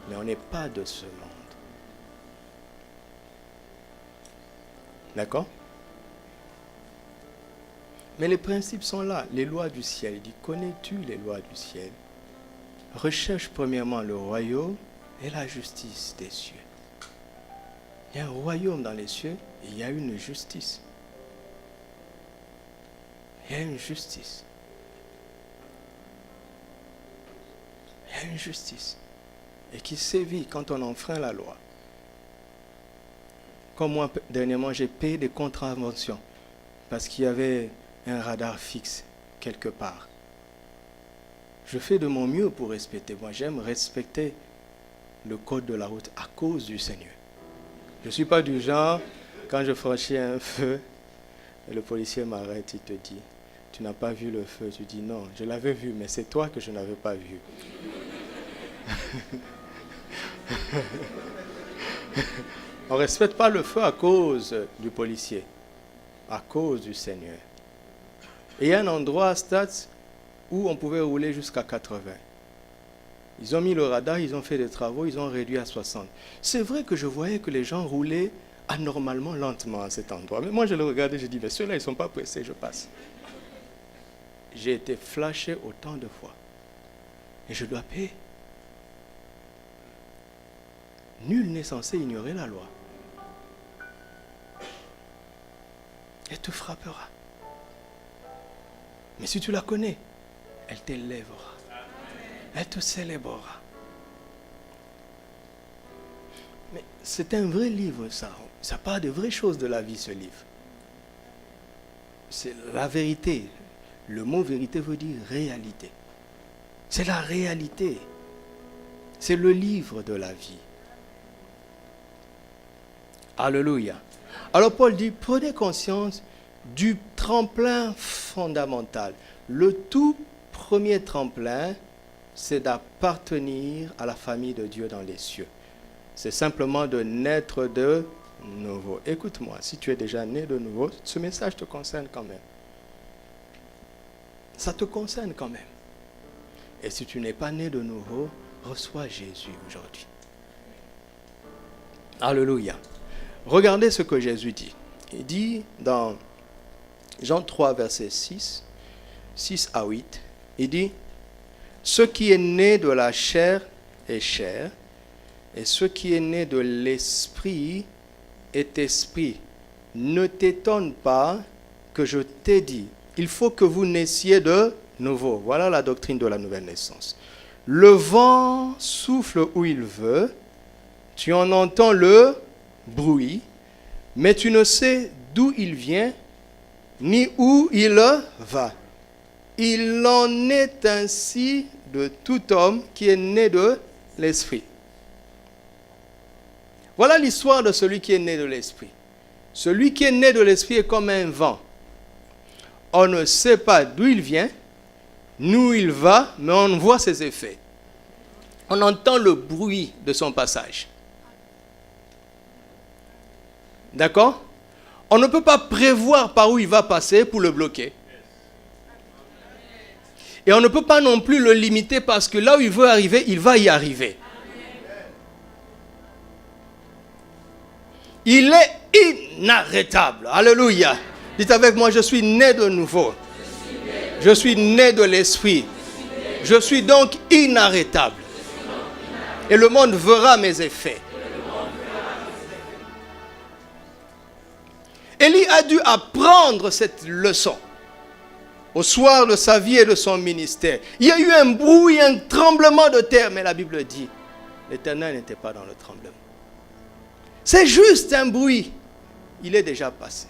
Speaker 1: Mais on n'est pas de ce monde. D'accord? Mais les principes sont là, les lois du ciel. Il dit, connais-tu les lois du ciel? Recherche premièrement le royaume et la justice des cieux. Il y a un royaume dans les cieux et il y a une justice. Il y a une justice. Il y a une justice. Et qui sévit quand on enfreint la loi. Comme moi, dernièrement, j'ai payé des contraventions parce qu'il y avait un radar fixe quelque part. Je fais de mon mieux pour respecter. Moi, j'aime respecter le code de la route à cause du Seigneur. Je ne suis pas du genre, quand je franchis un feu, et le policier m'arrête, il te dit, tu n'as pas vu le feu? Tu dis, non, je l'avais vu, mais c'est toi que je n'avais pas vu. On ne respecte pas le feu à cause du policier, à cause du Seigneur. Et il y a un endroit à Stats où on pouvait rouler jusqu'à 80. Ils ont mis le radar, ils ont fait des travaux, ils ont réduit à 60. C'est vrai que je voyais que les gens roulaient anormalement lentement à cet endroit. Mais moi, je le regardais, je dis, mais ceux-là, ils ne sont pas pressés, je passe. J'ai été flashé autant de fois. Et je dois payer. Nul n'est censé ignorer la loi. Elle te frappera. Mais si tu la connais, elle t'élèvera. Elle te célébrera. Mais c'est un vrai livre, ça. Ça parle de vraies choses de la vie, ce livre. C'est la vérité. Le mot vérité veut dire réalité. C'est la réalité. C'est le livre de la vie. Alléluia. Alors Paul dit, prenez conscience du tremplin fondamental. Le tout premier tremplin, c'est d'appartenir à la famille de Dieu dans les cieux. C'est simplement de naître de nouveau. Écoute-moi, si tu es déjà né de nouveau, ce message te concerne quand même. Ça te concerne quand même. Et si tu n'es pas né de nouveau, reçois Jésus aujourd'hui. Alléluia. Regardez ce que Jésus dit. Il dit dans Jean 3, verset 6 à 8, il dit, « Ce qui est né de la chair est chair, et ce qui est né de l'esprit est esprit. Ne t'étonne pas que je t'ai dit, il faut que vous naissiez de nouveau. » Voilà la doctrine de la nouvelle naissance. « Le vent souffle où il veut, tu en entends le bruit, mais tu ne sais d'où il vient, ni où il va. Il en est ainsi de tout homme qui est né de l'esprit. » Voilà l'histoire de celui qui est né de l'esprit. Celui qui est né de l'esprit est comme un vent. On ne sait pas d'où il vient, ni où il va, mais on voit ses effets. On entend le bruit de son passage. D'accord? On ne peut pas prévoir par où il va passer pour le bloquer. Et on ne peut pas non plus le limiter parce que là où il veut arriver, il va y arriver. Il est inarrêtable. Alléluia. Dites avec moi, je suis né de nouveau. Je suis né de l'esprit. Je suis donc inarrêtable. Et le monde verra mes effets. Élie a dû apprendre cette leçon au soir de sa vie et de son ministère. Il y a eu un bruit, un tremblement de terre, mais la Bible dit, l'Éternel n'était pas dans le tremblement. C'est juste un bruit. Il est déjà passé.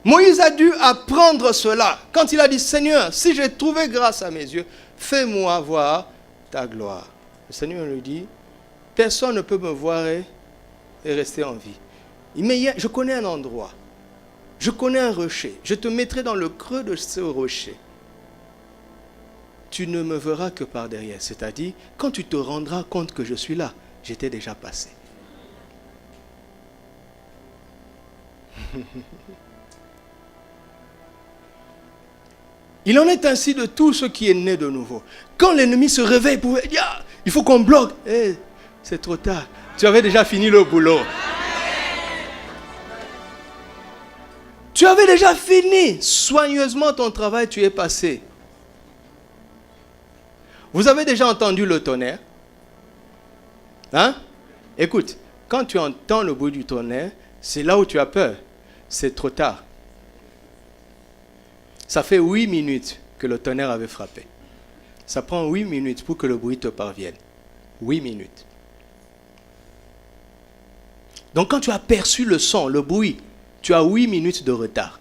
Speaker 1: Moïse a dû apprendre cela quand il a dit, Seigneur, si j'ai trouvé grâce à mes yeux, fais-moi voir ta gloire. Le Seigneur lui dit, personne ne peut me voir et rester en vie. Mais je connais un endroit, je connais un rocher, je te mettrai dans le creux de ce rocher. Tu ne me verras que par derrière, c'est-à-dire quand tu te rendras compte que je suis là, j'étais déjà passé. Il en est ainsi de tout ce qui est né de nouveau. Quand l'ennemi se réveille pour dire, ah, il faut qu'on bloque, c'est trop tard, tu avais déjà fini le boulot. Tu avais déjà fini soigneusement ton travail, tu es passé. Vous avez déjà entendu le tonnerre? Hein? Écoute, quand tu entends le bruit du tonnerre, c'est là où tu as peur. C'est trop tard. Ça fait 8 minutes que le tonnerre avait frappé. Ça prend 8 minutes pour que le bruit te parvienne. 8 minutes. Donc quand tu as perçu le son, le bruit, tu as 8 minutes de retard.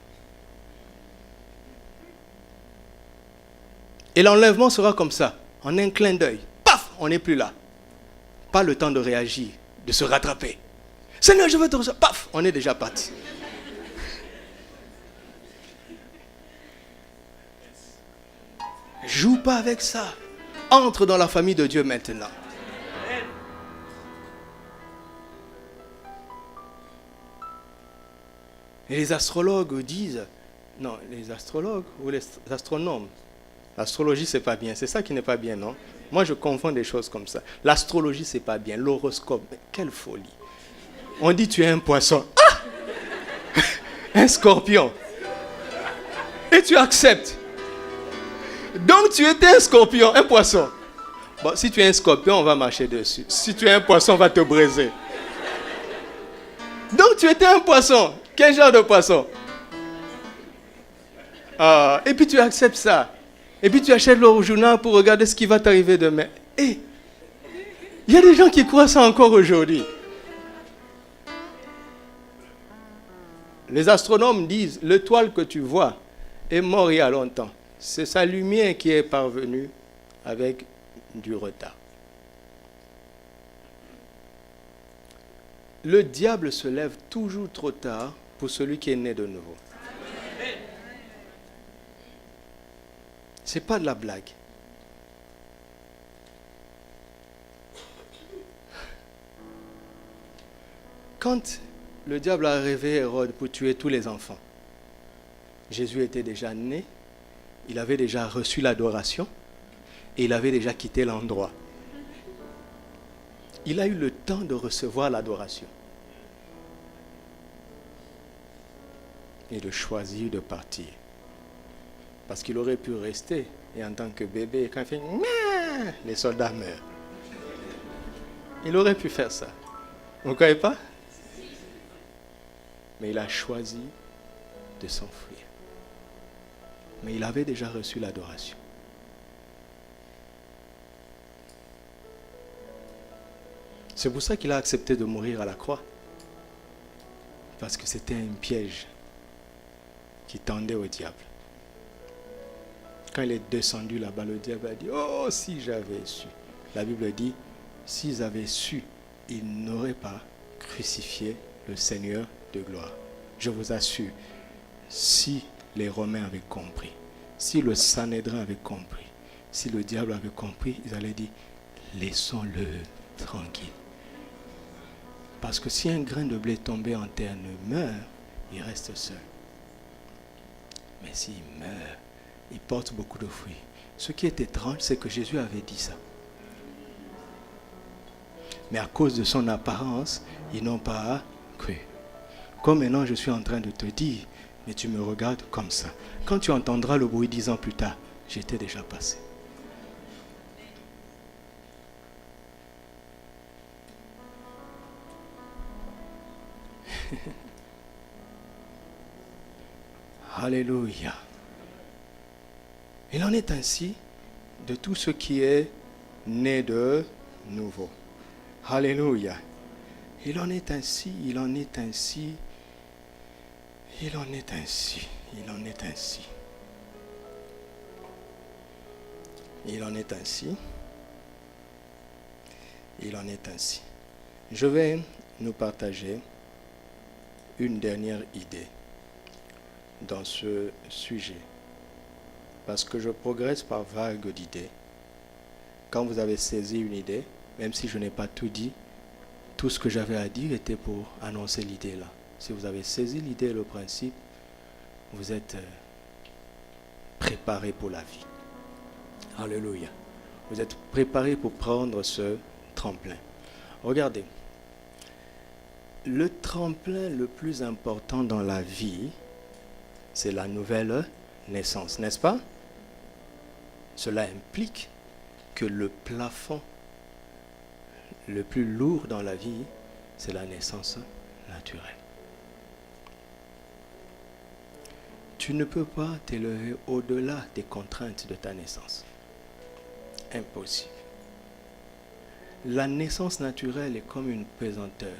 Speaker 1: Et l'enlèvement sera comme ça, en un clin d'œil. Paf, on n'est plus là. Pas le temps de réagir, de se rattraper. Seigneur, je veux te recevoir. Paf, on est déjà parti. Joue pas avec ça. Entre dans la famille de Dieu maintenant. Et les astrologues disent, non, les astrologues ou les astronomes, l'astrologie c'est pas bien, c'est ça qui n'est pas bien, non? Moi je confonds des choses comme ça. L'astrologie c'est pas bien, l'horoscope, quelle folie. On dit tu es un poisson, ah! Un scorpion, et tu acceptes. Donc tu étais un scorpion, un poisson. Bon, si tu es un scorpion, on va marcher dessus. Si tu es un poisson, on va te briser. Donc tu étais un poisson. Quel genre de poisson? Et puis tu acceptes ça. Et puis tu achètes le journal pour regarder ce qui va t'arriver demain. Et il y a des gens qui croient ça encore aujourd'hui. Les astronomes disent, l'étoile que tu vois est morte il y a longtemps. C'est sa lumière qui est parvenue avec du retard. Le diable se lève toujours trop tard pour celui qui est né de nouveau. C'est pas de la blague. Quand le diable a rêvé Hérode pour tuer tous les enfants, Jésus était déjà né, il avait déjà reçu l'adoration et il avait déjà quitté l'endroit. Il a eu le temps de recevoir l'adoration et de choisir de partir. Parce qu'il aurait pu rester et en tant que bébé, quand il fait « les soldats meurent ». Il aurait pu faire ça. Vous ne croyez pas? Mais il a choisi de s'enfuir. Mais il avait déjà reçu l'adoration. C'est pour ça qu'il a accepté de mourir à la croix. Parce que c'était un piège qui tendait au diable. Quand il est descendu là-bas, le diable a dit, oh, si j'avais su. La Bible dit, s'ils avaient su, ils n'auraient pas crucifié le Seigneur de gloire. Je vous assure, si les Romains avaient compris, si le Sanhédrin avait compris, si le diable avait compris, ils allaient dire, laissons-le tranquille. Parce que si un grain de blé tombé en terre ne meurt, il reste seul. Mais s'il meurt, il porte beaucoup de fruits. Ce qui est étrange, c'est que Jésus avait dit ça. Mais à cause de son apparence, ils n'ont pas cru. Comme maintenant je suis en train de te dire, mais tu me regardes comme ça. Quand tu entendras le bruit 10 ans plus tard, j'étais déjà passé. Alléluia. Il en est ainsi de tout ce qui est né de nouveau. Alléluia. Il en est ainsi, il en est ainsi, il en est ainsi, il en est ainsi. Il en est ainsi. Il en est ainsi. Je vais nous partager une dernière idée dans ce sujet. Parce que je progresse par vagues d'idées. Quand vous avez saisi une idée, même si je n'ai pas tout dit, tout ce que j'avais à dire était pour annoncer l'idée là. Si vous avez saisi l'idée, le principe, vous êtes préparé pour la vie. Alléluia. Vous êtes préparé pour prendre ce tremplin. Regardez. Le tremplin le plus important dans la vie, c'est la nouvelle naissance, n'est-ce pas? Cela implique que le plafond le plus lourd dans la vie, c'est la naissance naturelle. Tu ne peux pas t'élever au-delà des contraintes de ta naissance. Impossible. La naissance naturelle est comme une pesanteur.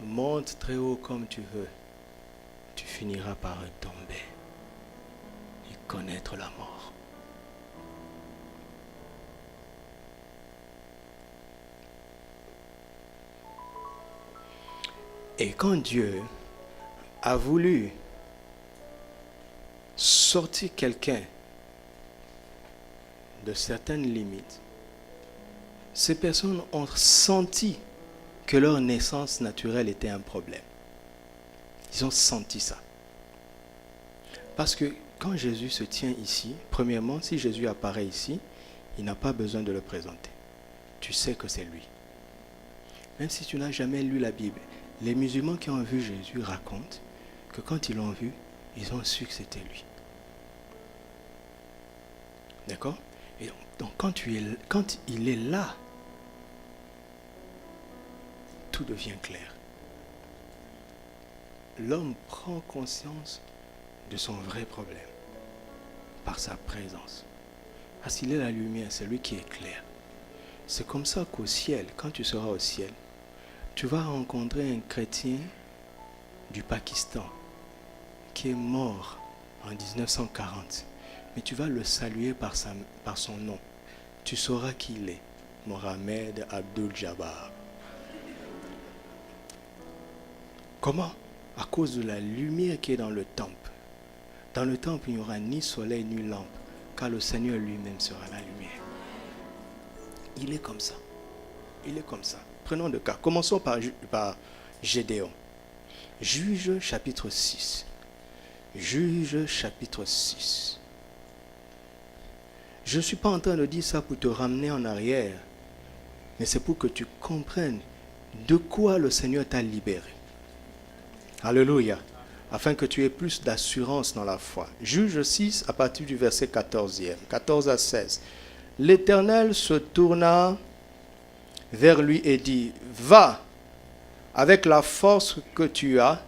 Speaker 1: Monte très haut comme tu veux. Tu finiras par tomber et connaître la mort. Et quand Dieu a voulu sortir quelqu'un de certaines limites, ces personnes ont senti que leur naissance naturelle était un problème. Ils ont senti ça. Parce que quand Jésus se tient ici, premièrement, si Jésus apparaît ici, il n'a pas besoin de le présenter. Tu sais que c'est lui. Même si tu n'as jamais lu la Bible, les musulmans qui ont vu Jésus racontent que quand ils l'ont vu, ils ont su que c'était lui. D'accord? Et donc quand il est là, tout devient clair. L'homme prend conscience de son vrai problème par sa présence. Parce qu'il est la lumière, c'est lui qui éclaire. C'est comme ça qu'au ciel, quand tu seras au ciel, tu vas rencontrer un chrétien du Pakistan qui est mort en 1940. Mais tu vas le saluer par son nom. Tu sauras qui il est. Mohamed Abdul Jabbar. Comment? À cause de la lumière qui est dans le temple. Dans le temple, il n'y aura ni soleil ni lampe, car le Seigneur lui-même sera la lumière. Il est comme ça. Il est comme ça. Prenons deux cas. Commençons par Gédéon. Juge chapitre 6. Juge chapitre 6. Je ne suis pas en train de dire ça pour te ramener en arrière, mais c'est pour que tu comprennes de quoi le Seigneur t'a libéré. Alléluia. Afin que tu aies plus d'assurance dans la foi. Juge 6 à partir du verset 14e. 14 à 16. L'Éternel se tourna vers lui et dit, va avec la force que tu as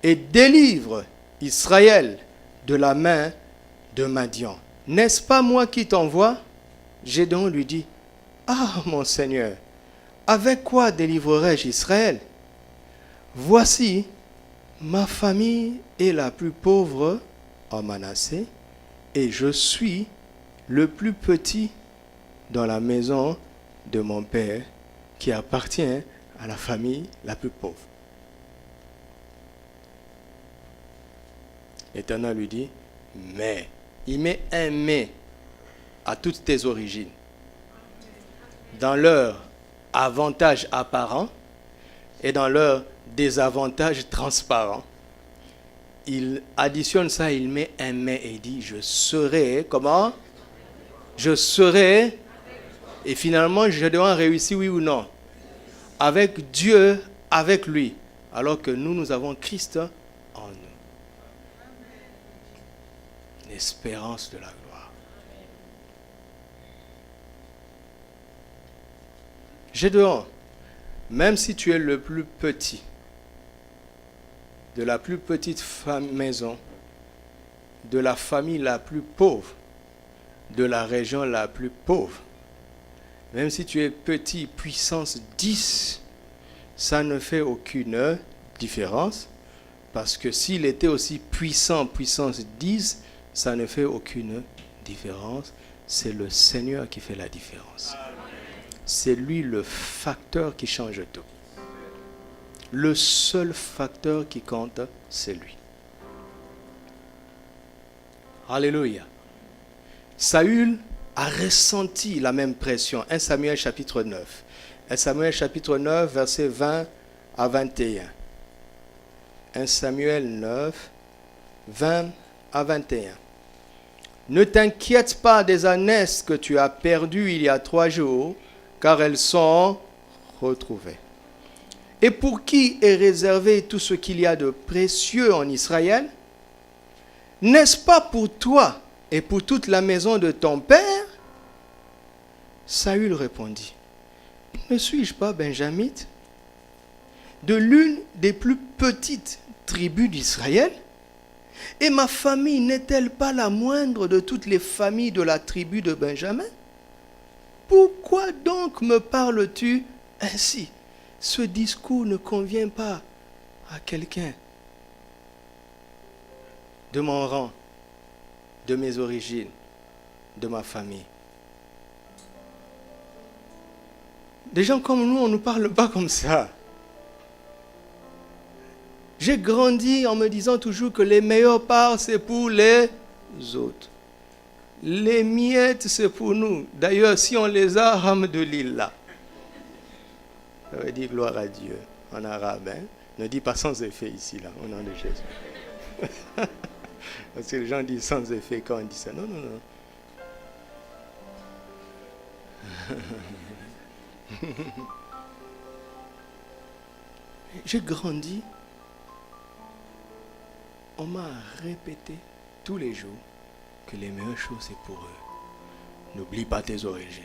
Speaker 1: et délivre Israël de la main de Madian. N'est-ce pas moi qui t'envoie? Gédéon lui dit, ah mon Seigneur, avec quoi délivrerai-je Israël? Voici, ma famille est la plus pauvre en Manassé et je suis le plus petit dans la maison de mon père qui appartient à la famille la plus pauvre. L'Éternel lui dit, mais, il met un mais à toutes tes origines. Dans leur avantage apparent et dans leur désavantage transparent. Il additionne ça, il met un mais et il dit, je serai, comment? Je serai, et finalement, je dois réussir, oui ou non? Avec Dieu, avec lui, alors que nous avons Christ en nous. L'espérance de la gloire. Gédéon, même si tu es le plus petit, de la plus petite maison, de la famille la plus pauvre, de la région la plus pauvre, même si tu es petit, puissance 10, ça ne fait aucune différence, parce que s'il était aussi puissant, puissance 10, ça ne fait aucune différence. C'est le Seigneur qui fait la différence. C'est lui le facteur qui change tout. Le seul facteur qui compte, c'est lui. Alléluia. Saül a ressenti la même pression. 1 Samuel chapitre 9. 1 Samuel chapitre 9, versets 20 à 21. 1 Samuel 9, 20 à 21. Ne t'inquiète pas des ânesses que tu as perdues il y a 3 jours, car elles sont retrouvées. Et pour qui est réservé tout ce qu'il y a de précieux en Israël? N'est-ce pas pour toi et pour toute la maison de ton père? Saül répondit, ne suis-je pas benjamite, de l'une des plus petites tribus d'Israël? Et ma famille n'est-elle pas la moindre de toutes les familles de la tribu de Benjamin? Pourquoi donc me parles-tu ainsi? Ce discours ne convient pas à quelqu'un de mon rang, de mes origines, de ma famille. Des gens comme nous, on ne nous parle pas comme ça. J'ai grandi en me disant toujours que les meilleures parts, c'est pour les autres. Les miettes, c'est pour nous. D'ailleurs, si on les a, Alhamdoulilah. Ça veut dire gloire à Dieu en arabe. Hein? Ne dis pas sans effet ici, là, au nom de Jésus. Parce que les gens disent sans effet quand on dit ça. Non, non, non. J'ai grandi. On m'a répété tous les jours que les meilleures choses, c'est pour eux. N'oublie pas tes origines.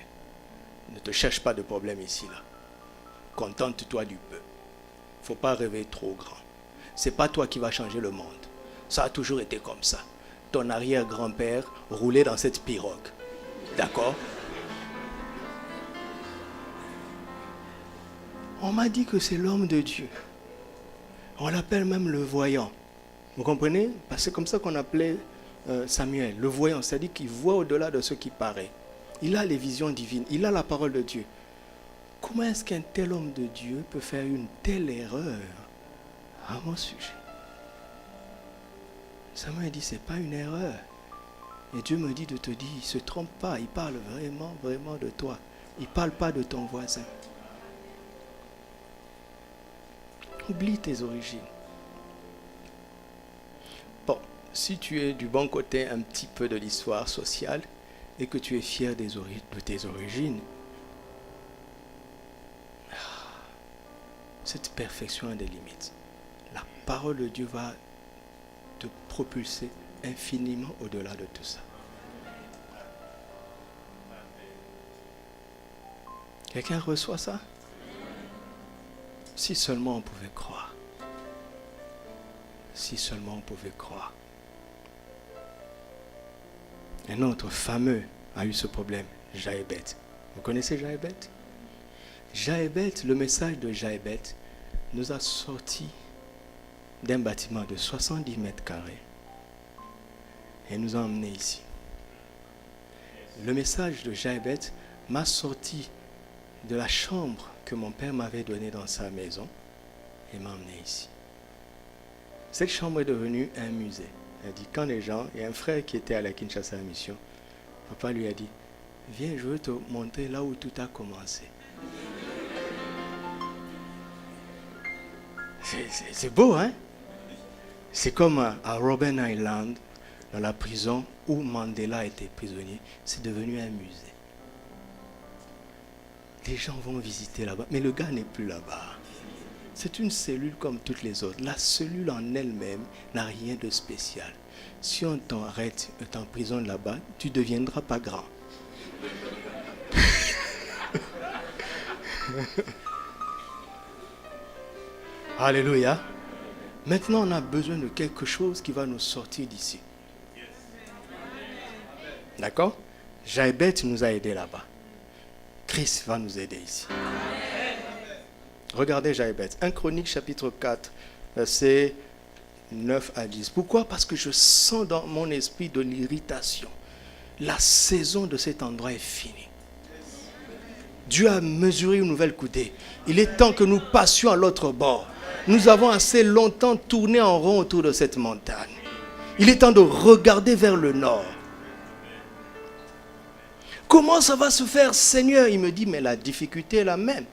Speaker 1: Ne te cherche pas de problème ici, là. Contente-toi du peu. Il ne faut pas rêver trop grand. Ce n'est pas toi qui vas changer le monde. Ça a toujours été comme ça. Ton arrière-grand-père roulait dans cette pirogue. D'accord? On m'a dit que c'est l'homme de Dieu. On l'appelle même le voyant. Vous comprenez? Parce que c'est comme ça qu'on appelait Samuel, le voyant. C'est-à-dire qu'il voit au-delà de ce qui paraît. Il a les visions divines. Il a la parole de Dieu. Comment est-ce qu'un tel homme de Dieu peut faire une telle erreur à mon sujet? Samuel dit, ce n'est pas une erreur. Et Dieu me dit de te dire, il ne se trompe pas. Il parle vraiment, vraiment de toi. Il ne parle pas de ton voisin. Oublie tes origines. Bon, si tu es du bon côté un petit peu de l'histoire sociale et que tu es fier de tes origines, cette perfection a des limites. La parole de Dieu va te propulser infiniment au-delà de tout ça. Quelqu'un reçoit ça? Si seulement on pouvait croire. Si seulement on pouvait croire. Un autre fameux a eu ce problème, Jaébet. Vous connaissez Jaébet? Jaébet, le message de Jaébet nous a sortis d'un bâtiment de 70 mètres carrés et nous a emmenés ici. Le message de Jaébet m'a sorti de la chambre que mon père m'avait donnée dans sa maison et m'a emmené ici. Cette chambre est devenue un musée. Elle dit, quand les gens, il y a un frère qui était à la Kinshasa Mission, papa lui a dit, viens, je veux te montrer là où tout a commencé. C'est beau, hein? C'est comme à Robben Island, dans la prison où Mandela était prisonnier, c'est devenu un musée. Les gens vont visiter là-bas, mais le gars n'est plus là-bas. C'est une cellule comme toutes les autres. La cellule en elle-même n'a rien de spécial. Si on t'arrête et t'emprisonne là-bas, tu ne deviendras pas grand. Alléluia. Maintenant, on a besoin de quelque chose qui va nous sortir d'ici. D'accord? Jaébet nous a aidés là-bas. Christ va nous aider ici. Regardez Jaébet. 1 Chronique chapitre 4, versets 9 à 10. Pourquoi? Parce que je sens dans mon esprit de l'irritation. La saison de cet endroit est finie. Dieu a mesuré une nouvelle coudée. Il est temps que nous passions à l'autre bord. Nous avons assez longtemps tourné en rond autour de cette montagne. Il est temps de regarder vers le nord. Comment ça va se faire, Seigneur? Il me dit, mais la difficulté est la même.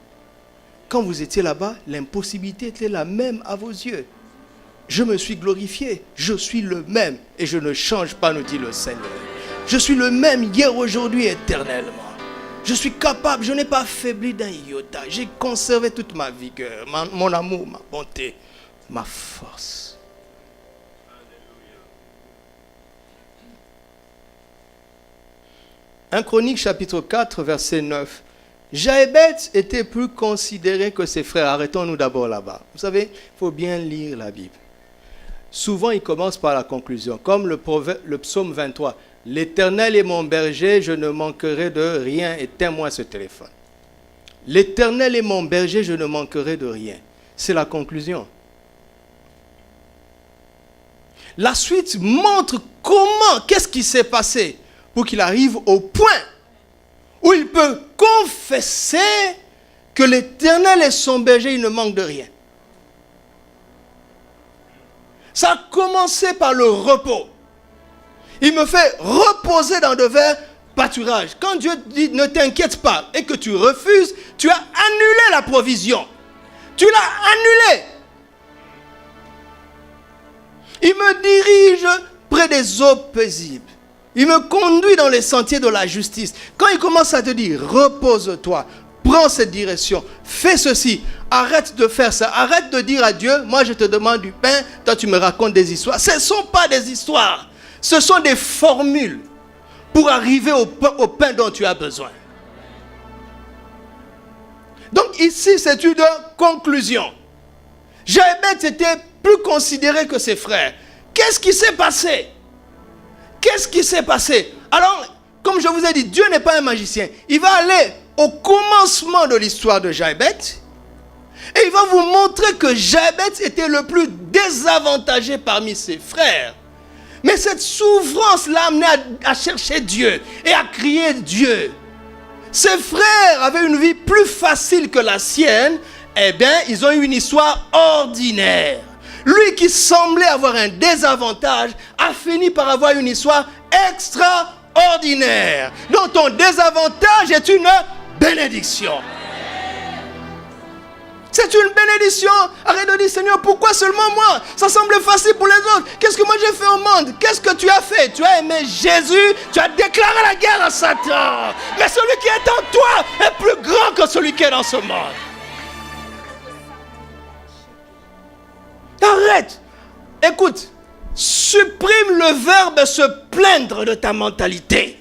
Speaker 1: Quand vous étiez là-bas, l'impossibilité était la même à vos yeux. Je me suis glorifié. Je suis le même et je ne change pas, nous dit le Seigneur. Je suis le même hier, aujourd'hui, éternellement. Je suis capable, je n'ai pas affaibli d'un iota. J'ai conservé toute ma vigueur, mon amour, ma bonté, ma force. 1 Chronique chapitre 4, verset 9. Jaébet était plus considéré que ses frères. Arrêtons-nous d'abord là-bas. Vous savez, il faut bien lire la Bible. Souvent, il commence par la conclusion, comme le psaume 23. L'Éternel est mon berger, je ne manquerai de rien. Éteins-moi ce téléphone. L'Éternel est mon berger, je ne manquerai de rien. C'est la conclusion. La suite montre comment, qu'est-ce qui s'est passé pour qu'il arrive au point où il peut confesser que l'Éternel est son berger, il ne manque de rien. Ça a commencé par le repos. Il me fait reposer dans de verts pâturages. Quand Dieu dit ne t'inquiète pas et que tu refuses, tu as annulé la provision. Tu l'as annulé. Il me dirige près des eaux paisibles. Il me conduit dans les sentiers de la justice. Quand il commence à te dire repose-toi, prends cette direction, fais ceci, arrête de faire ça, arrête de dire à Dieu, moi je te demande du pain, toi tu me racontes des histoires. Ce ne sont pas des histoires, ce sont des formules pour arriver au pain dont tu as besoin. Donc ici c'est une conclusion. Jaébet était plus considéré que ses frères. Qu'est-ce qui s'est passé? Qu'est-ce qui s'est passé? Alors, comme je vous ai dit, Dieu n'est pas un magicien. Il va aller au commencement de l'histoire de Jaébet et il va vous montrer que Jaébet était le plus désavantagé parmi ses frères. Mais cette souffrance l'a amené à chercher Dieu et à crier Dieu. Ses frères avaient une vie plus facile que la sienne. Eh bien, ils ont eu une histoire ordinaire. Lui qui semblait avoir un désavantage a fini par avoir une histoire extraordinaire. Donc ton désavantage est une bénédiction. C'est une bénédiction. Arrête de dire, Seigneur, pourquoi seulement moi? Ça semble facile pour les autres. Qu'est-ce que moi j'ai fait au monde? Qu'est-ce que tu as fait? Tu as aimé Jésus, tu as déclaré la guerre à Satan. Mais celui qui est en toi est plus grand que celui qui est dans ce monde. Arrête. Écoute, supprime le verbe se plaindre de ta mentalité.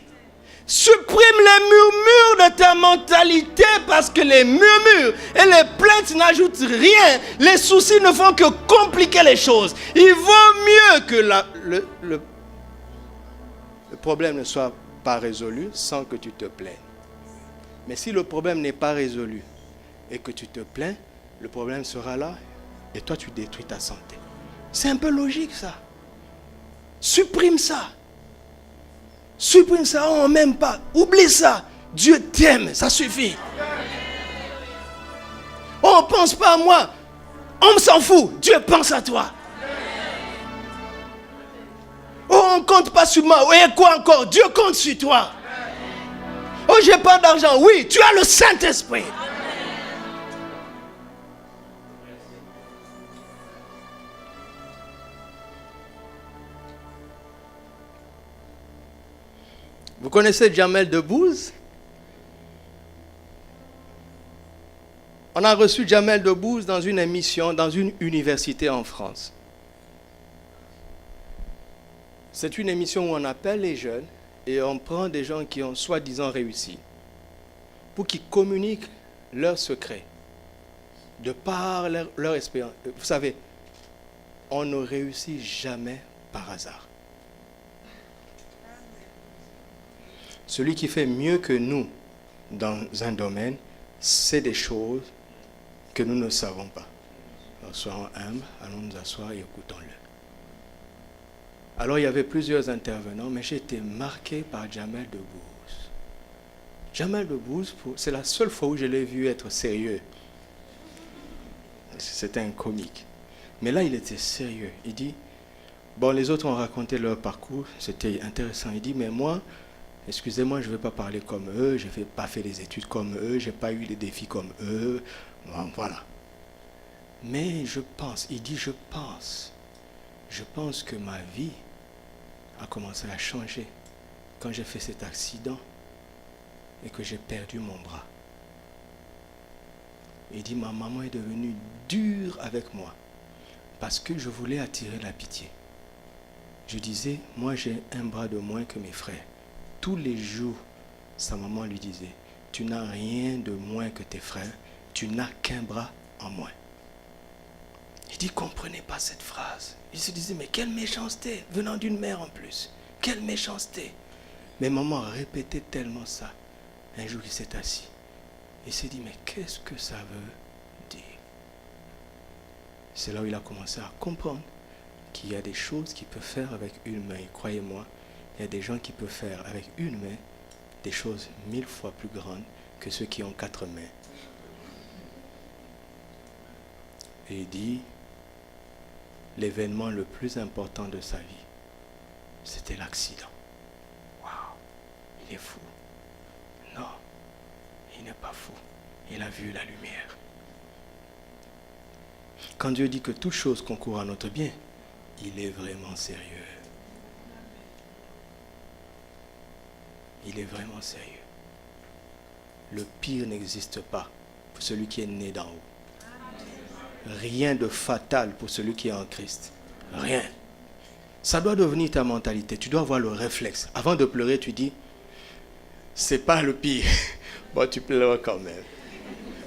Speaker 1: Supprime les murmures de ta mentalité parce que les murmures et les plaintes n'ajoutent rien. Les soucis ne font que compliquer les choses. Il vaut mieux que le problème ne soit pas résolu sans que tu te plaignes. Mais si le problème n'est pas résolu et que tu te plains, le problème sera là et toi tu détruis ta santé. C'est un peu logique ça. Supprime ça. Supprime ça, on ne m'aime pas. Oublie ça. Dieu t'aime, ça suffit. On ne pense pas à moi. On s'en fout. Dieu pense à toi. Oh, on ne compte pas sur moi. Et quoi encore? Dieu compte sur toi. Oh, j'ai pas d'argent. Oui, tu as le Saint-Esprit. Vous connaissez Jamel Debbouze? On a reçu Jamel Debbouze dans une émission, dans une université en France. C'est une émission où on appelle les jeunes et on prend des gens qui ont soi-disant réussi pour qu'ils communiquent leurs secrets de par leur expérience. Vous savez, on ne réussit jamais par hasard. Celui qui fait mieux que nous dans un domaine, c'est des choses que nous ne savons pas. Alors, soyons humbles, allons nous asseoir et écoutons-le. Alors il y avait plusieurs intervenants, mais j'ai été marqué par Jamel Debbouze. Jamel Debbouze, c'est la seule fois où je l'ai vu être sérieux. C'était un comique. Mais là, il était sérieux. Il dit, bon, les autres ont raconté leur parcours, c'était intéressant. Il dit, mais moi, excusez-moi, je ne vais pas parler comme eux, je n'ai pas fait les études comme eux, je n'ai pas eu les défis comme eux. Bon, voilà. Mais je pense, il dit, je pense que ma vie a commencé à changer quand j'ai fait cet accident et que j'ai perdu mon bras. Il dit, ma maman est devenue dure avec moi parce que je voulais attirer la pitié. Je disais, moi j'ai un bras de moins que mes frères. Tous les jours, sa maman lui disait, tu n'as rien de moins que tes frères, tu n'as qu'un bras en moins. Il dit, comprenez pas cette phrase. Il se disait, mais quelle méchanceté, venant d'une mère en plus. Quelle méchanceté. Mais maman répétait tellement ça. Un jour, il s'est assis. Il s'est dit, mais qu'est-ce que ça veut dire? C'est là où il a commencé à comprendre qu'il y a des choses qu'il peut faire avec une main. Et croyez-moi, il y a des gens qui peuvent faire avec une main des choses 1000 fois plus grandes que ceux qui ont 4 mains. Et il dit, l'événement le plus important de sa vie, c'était l'accident. Waouh, il est fou. Non, il n'est pas fou. Il a vu la lumière. Quand Dieu dit que toute chose concourt à notre bien, il est vraiment sérieux. Il est vraiment sérieux. Le pire n'existe pas pour celui qui est né d'en haut. Rien de fatal pour celui qui est en Christ. Rien. Ça doit devenir ta mentalité. Tu dois avoir le réflexe. Avant de pleurer, tu dis, c'est pas le pire. Bon, tu pleures quand même.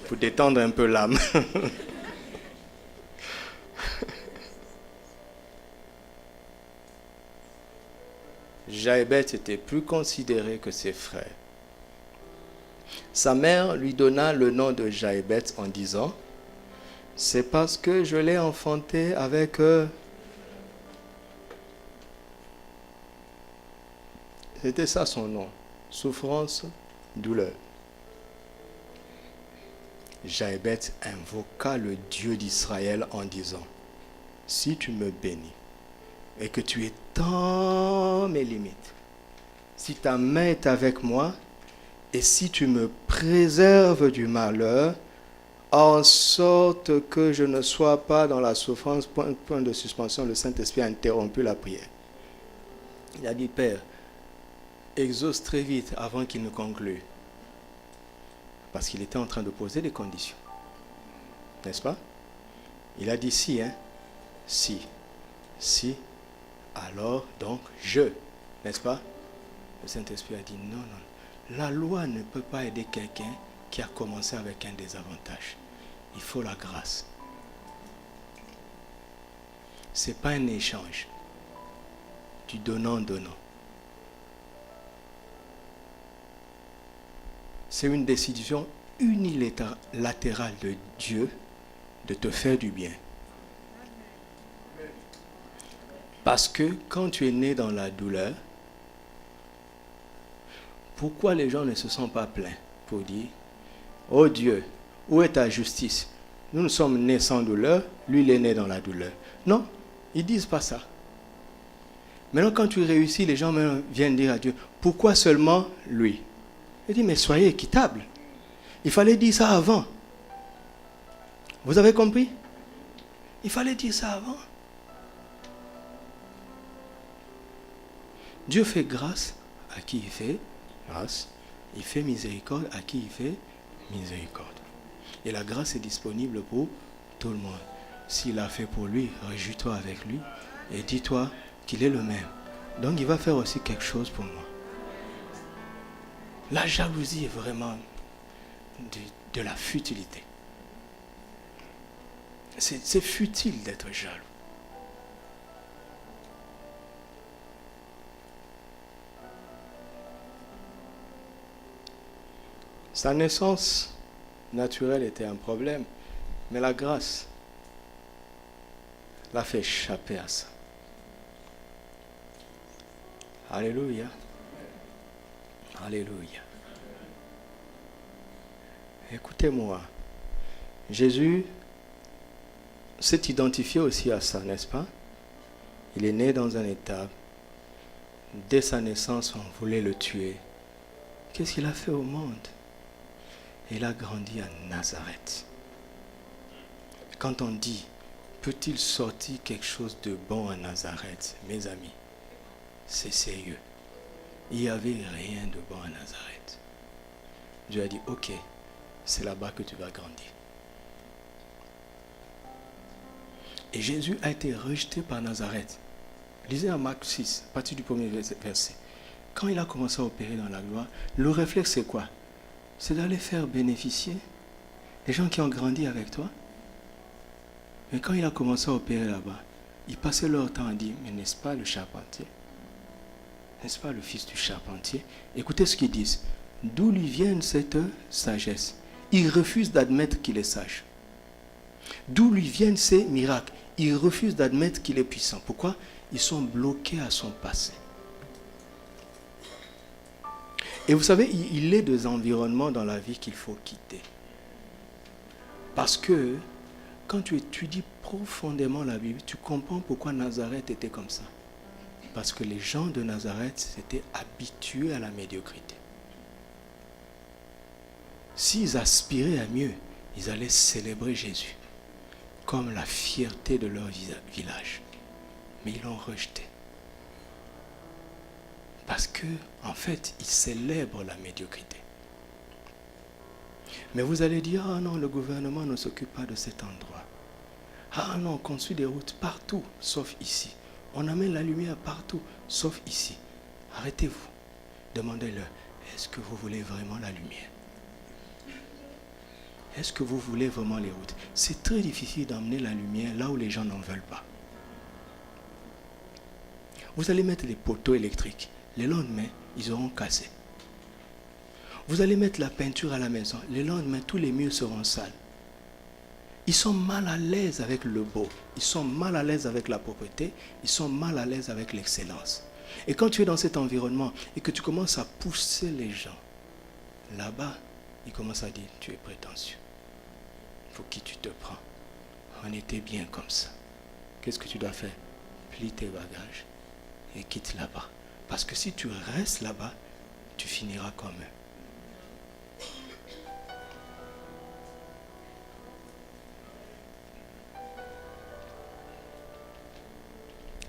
Speaker 1: Pour détendre un peu l'âme. Jaébet était plus considéré que ses frères. Sa mère lui donna le nom de Jaébet en disant, c'est parce que je l'ai enfanté avec eux. C'était ça son nom. Souffrance, douleur. Jaébet invoqua le Dieu d'Israël en disant, si tu me bénis et que tu étends mes limites, si ta main est avec moi et si tu me préserves du malheur, en sorte que je ne sois pas dans la souffrance, point de suspension, le Saint-Esprit a interrompu la prière. Il a dit, Père, exauce très vite avant qu'il ne conclue. Parce qu'il était en train de poser des conditions. N'est-ce pas? Il a dit si, hein? Si. Si. Alors, donc, je. N'est-ce pas? Le Saint-Esprit a dit non, non. La loi ne peut pas aider quelqu'un qui a commencé avec un désavantage. Il faut la grâce. Ce n'est pas un échange. Du donnant-donnant. C'est une décision unilatérale de Dieu de te faire du bien. Parce que quand tu es né dans la douleur, pourquoi les gens ne se sont pas plaints pour dire, oh Dieu, où est ta justice? Nous sommes nés sans douleur, lui il est né dans la douleur. Non, ils ne disent pas ça. Maintenant quand tu réussis, les gens viennent dire à Dieu, pourquoi seulement lui? Il dit, mais soyez équitable. Il fallait dire ça avant. Vous avez compris? Il fallait dire ça avant. Dieu fait grâce à qui il fait grâce. Il fait miséricorde à qui il fait miséricorde. Et la grâce est disponible pour tout le monde. S'il a fait pour lui, réjouis-toi avec lui et dis-toi qu'il est le même. Donc il va faire aussi quelque chose pour moi. La jalousie est vraiment de la futilité. C'est futile d'être jaloux. Sa naissance naturelle était un problème, mais la grâce l'a fait échapper à ça. Alléluia. Alléluia. Écoutez-moi. Jésus s'est identifié aussi à ça, n'est-ce pas? Il est né dans un état. Dès sa naissance, on voulait le tuer. Qu'est-ce qu'il a fait au monde? Il a grandi à Nazareth. Quand on dit, peut-il sortir quelque chose de bon à Nazareth, mes amis, c'est sérieux. Il n'y avait rien de bon à Nazareth. Dieu a dit, ok, c'est là-bas que tu vas grandir. Et Jésus a été rejeté par Nazareth. Lisez en Marc 6, à partir du premier verset. Quand il a commencé à opérer dans la gloire, le réflexe c'est quoi? C'est d'aller faire bénéficier les gens qui ont grandi avec toi. Mais quand il a commencé à opérer là-bas, ils passaient leur temps à dire, mais n'est-ce pas le charpentier? N'est-ce pas le fils du charpentier? Écoutez ce qu'ils disent. D'où lui vient cette sagesse? Il refuse d'admettre qu'il est sage. D'où lui viennent ces miracles? Il refuse d'admettre qu'il est puissant. Pourquoi? Ils sont bloqués à son passé. Et vous savez, il est des environnements dans la vie qu'il faut quitter. Parce que quand tu étudies profondément la Bible, tu comprends pourquoi Nazareth était comme ça. Parce que les gens de Nazareth s'étaient habitués à la médiocrité. S'ils aspiraient à mieux, ils allaient célébrer Jésus comme la fierté de leur village. Mais ils l'ont rejeté. Parce que, en fait, ils célèbrent la médiocrité. Mais vous allez dire, ah non, le gouvernement ne s'occupe pas de cet endroit. Ah non, on construit des routes partout, sauf ici. On amène la lumière partout, sauf ici. Arrêtez-vous. Demandez-leur, est-ce que vous voulez vraiment la lumière? Est-ce que vous voulez vraiment les routes? C'est très difficile d'emmener la lumière là où les gens n'en veulent pas. Vous allez mettre les poteaux électriques. Le lendemain, ils auront cassé. Vous allez mettre la peinture à la maison. Le lendemain, tous les murs seront sales. Ils sont mal à l'aise avec le beau. Ils sont mal à l'aise avec la propreté. Ils sont mal à l'aise avec l'excellence. Et quand tu es dans cet environnement et que tu commences à pousser les gens, là-bas, ils commencent à dire, tu es prétentieux. Pour qui tu te prends? On était bien comme ça. Qu'est-ce que tu dois faire? Plie tes bagages et quitte là-bas. Parce que si tu restes là-bas, tu finiras comme eux.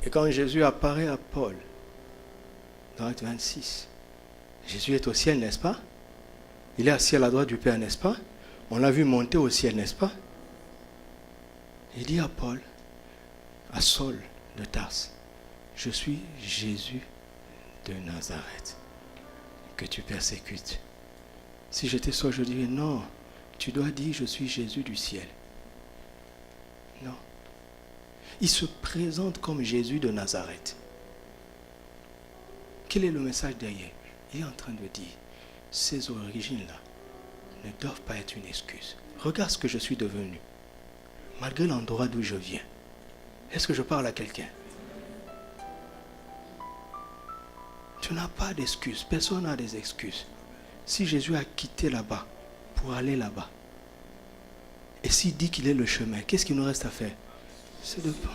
Speaker 1: Et quand Jésus apparaît à Paul, dans Acte 26, Jésus est au ciel, n'est-ce pas? Il est assis à la droite du Père, n'est-ce pas? On l'a vu monter au ciel, n'est-ce pas? Il dit à Paul, à Saul de Tarse, je suis Jésus de Nazareth, que tu persécutes. Si j'étais Saul, je dirais, non, tu dois dire, je suis Jésus du ciel. Non. Il se présente comme Jésus de Nazareth. Quel est le message derrière? Il est en train de dire, ces origines-là ne doivent pas être une excuse. Regarde ce que je suis devenu, malgré l'endroit d'où je viens. Est-ce que je parle à quelqu'un? Tu n'as pas d'excuses. Personne n'a des excuses. Si Jésus a quitté là-bas pour aller là-bas, et s'il dit qu'il est le chemin, qu'est-ce qu'il nous reste à faire? C'est de pas.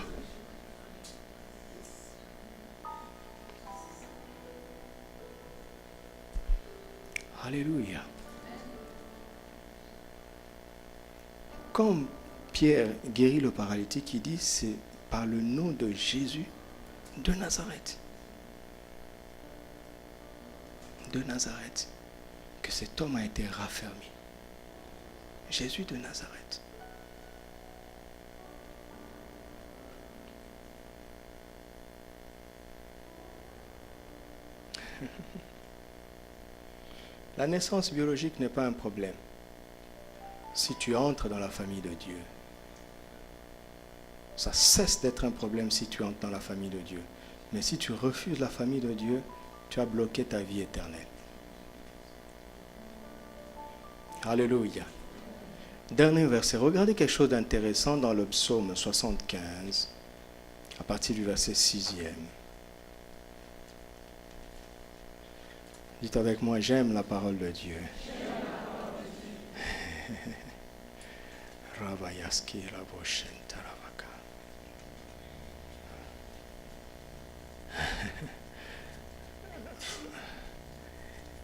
Speaker 1: Alléluia. Quand Pierre guérit le paralytique, il dit, c'est par le nom de Jésus de Nazareth. De Nazareth, que cet homme a été raffermi. Jésus de Nazareth. La naissance biologique n'est pas un problème. Si tu entres dans la famille de Dieu, ça cesse d'être un problème si tu entres dans la famille de Dieu. Mais si tu refuses la famille de Dieu, tu as bloqué ta vie éternelle. Alléluia. Dernier verset. Regardez quelque chose d'intéressant dans le psaume 75, à partir du verset 6e. Dites avec moi, j'aime la parole de Dieu. Ravayaski Ravoshenta Ravaka.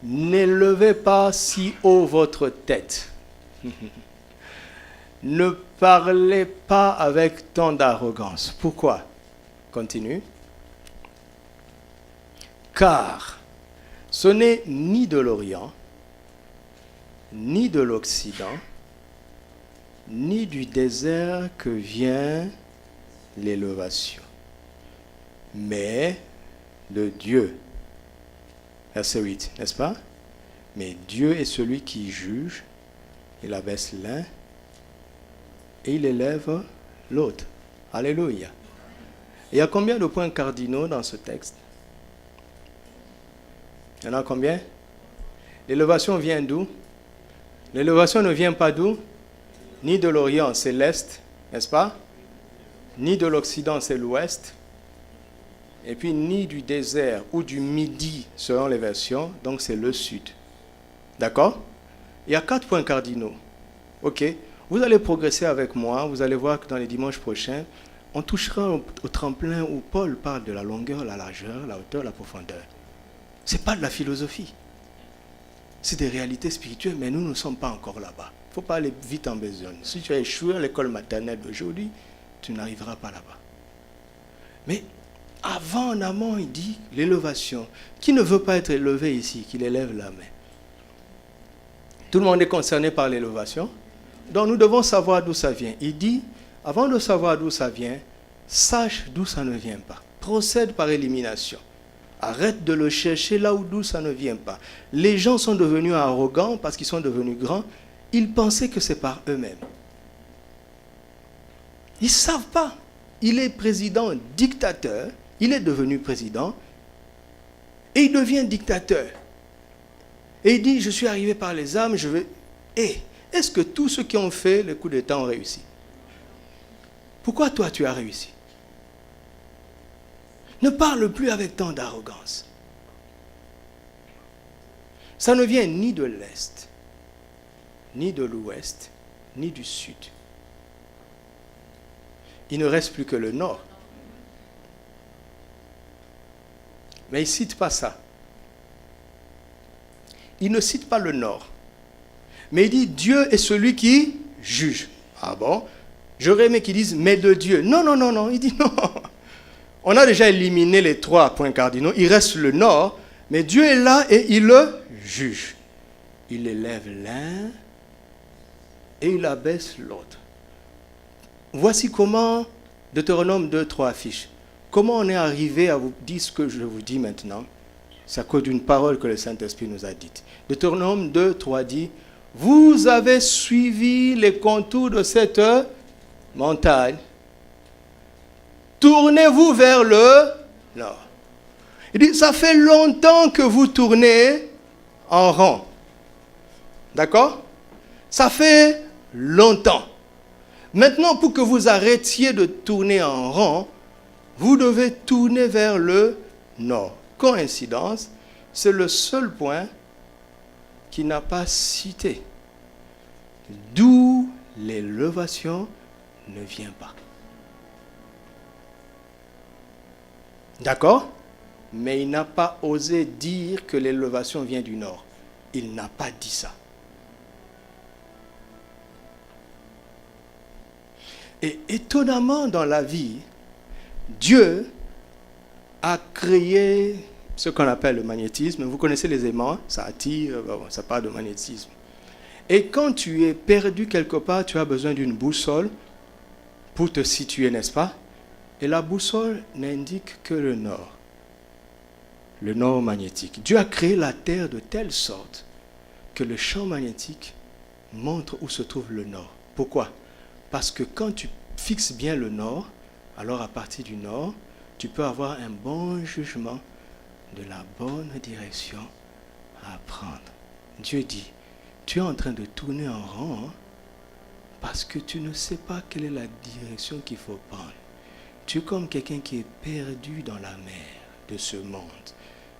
Speaker 1: N'élevez pas si haut votre tête. Ne parlez pas avec tant d'arrogance. Pourquoi? Continue. Car ce n'est ni de l'Orient, ni de l'Occident, ni du désert que vient l'élévation, mais de Dieu. verset 8, n'est-ce pas? Mais Dieu est celui qui juge, il abaisse l'un et il élève l'autre. Alléluia. Il y a combien de points cardinaux dans ce texte? Il y en a combien? L'élévation vient d'où? L'élévation ne vient pas d'où? Ni de l'Orient, c'est l'Est, n'est-ce pas? Ni de l'Occident, c'est l'Ouest. Et puis ni du désert ou du Midi, selon les versions, donc c'est le Sud. D'accord? Il y a 4 points cardinaux. Ok? Vous allez progresser avec moi, vous allez voir que dans les dimanches prochains, on touchera au tremplin où Paul parle de la longueur, la largeur, la hauteur, la profondeur. Ce n'est pas de la philosophie. C'est des réalités spirituelles, mais nous ne sommes pas encore là-bas. Il ne faut pas aller vite en besogne. Si tu as échoué à l'école maternelle d'aujourd'hui, tu n'arriveras pas là-bas. Mais avant, en amont, il dit l'élévation. Qui ne veut pas être élevé ici, qu'il élève la main? Tout le monde est concerné par l'élévation. Donc nous devons savoir d'où ça vient. Il dit, avant de savoir d'où ça vient, sache d'où ça ne vient pas. Procède par élimination. Arrête de le chercher là où d'où ça ne vient pas. Les gens sont devenus arrogants parce qu'ils sont devenus grands. Ils pensaient que c'est par eux-mêmes. Ils ne savent pas. Il est président, dictateur. Il est devenu président. Et il devient dictateur. Et il dit, je suis arrivé par les armes, je veux... Est-ce que tous ceux qui ont fait le coup d'État ont réussi? Pourquoi toi tu as réussi? Ne parle plus avec tant d'arrogance. Ça ne vient ni de l'Est, ni de l'Ouest, ni du Sud. Il ne reste plus que le Nord. Mais il ne cite pas ça. Il ne cite pas le Nord. Mais il dit, Dieu est celui qui juge. Ah bon? J'aurais aimé qu'ils disent, mais de Dieu. Non, non, non, non. Il dit non. On a déjà éliminé les 3 points cardinaux. Il reste le Nord. Mais Dieu est là et il le juge. Il élève l'un et il abaisse l'autre. Voici comment Deutéronome 2:3 affiche. Comment on est arrivé à vous dire ce que je vous dis maintenant? C'est à cause d'une parole que le Saint-Esprit nous a dite. Deutéronome 2:3 dit, vous avez suivi les contours de cette montagne. Tournez-vous vers le nord. Il dit, ça fait longtemps que vous tournez en rond. D'accord? Ça fait longtemps. Maintenant, pour que vous arrêtiez de tourner en rond, vous devez tourner vers le nord. Coïncidence, c'est le seul point qui n'a pas cité. D'où l'élévation ne vient pas. D'accord? Mais il n'a pas osé dire que l'élévation vient du nord. Il n'a pas dit ça. Et étonnamment dans la vie, Dieu a créé ce qu'on appelle le magnétisme. Vous connaissez les aimants, ça attire, ça parle de magnétisme. Et quand tu es perdu quelque part, tu as besoin d'une boussole pour te situer, n'est-ce pas? Et la boussole n'indique que le nord magnétique. Dieu a créé la Terre de telle sorte que le champ magnétique montre où se trouve le nord. Pourquoi? Parce que quand tu fixes bien le nord, alors à partir du nord, tu peux avoir un bon jugement de la bonne direction à prendre. Dieu dit, tu es en train de tourner en rond parce que tu ne sais pas quelle est la direction qu'il faut prendre. Tu es comme quelqu'un qui est perdu dans la mer de ce monde,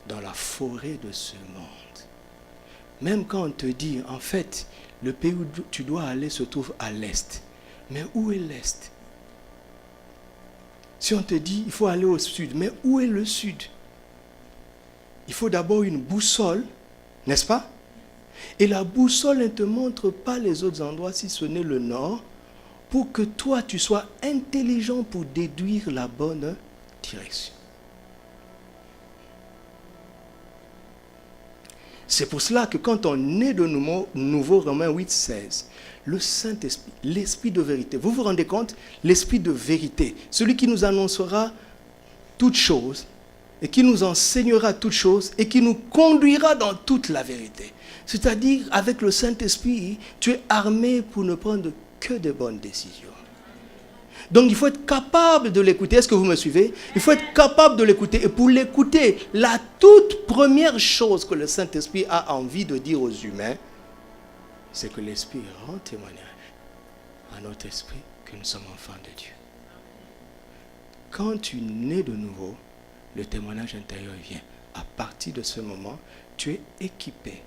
Speaker 1: dans la forêt de ce monde. Même quand on te dit, en fait, le pays où tu dois aller se trouve à l'est. Mais où est l'est? Si on te dit, il faut aller au sud, mais où est le sud? Il faut d'abord une boussole, n'est-ce pas? Et la boussole ne te montre pas les autres endroits si ce n'est le nord, pour que toi tu sois intelligent pour déduire la bonne direction. C'est pour cela que quand on est de nouveau, Romains 8:16, le Saint-Esprit, l'Esprit de vérité, vous vous rendez compte? L'Esprit de vérité, celui qui nous annoncera toutes choses, et qui nous enseignera toutes choses et qui nous conduira dans toute la vérité. C'est-à-dire, avec le Saint-Esprit, tu es armé pour ne prendre que de bonnes décisions. Donc, il faut être capable de l'écouter. Est-ce que vous me suivez? Il faut être capable de l'écouter. Et pour l'écouter, la toute première chose que le Saint-Esprit a envie de dire aux humains, c'est que l'Esprit rend témoignage à notre esprit que nous sommes enfants de Dieu. Quand tu nais de nouveau, le témoignage intérieur vient. À partir de ce moment, tu es équipé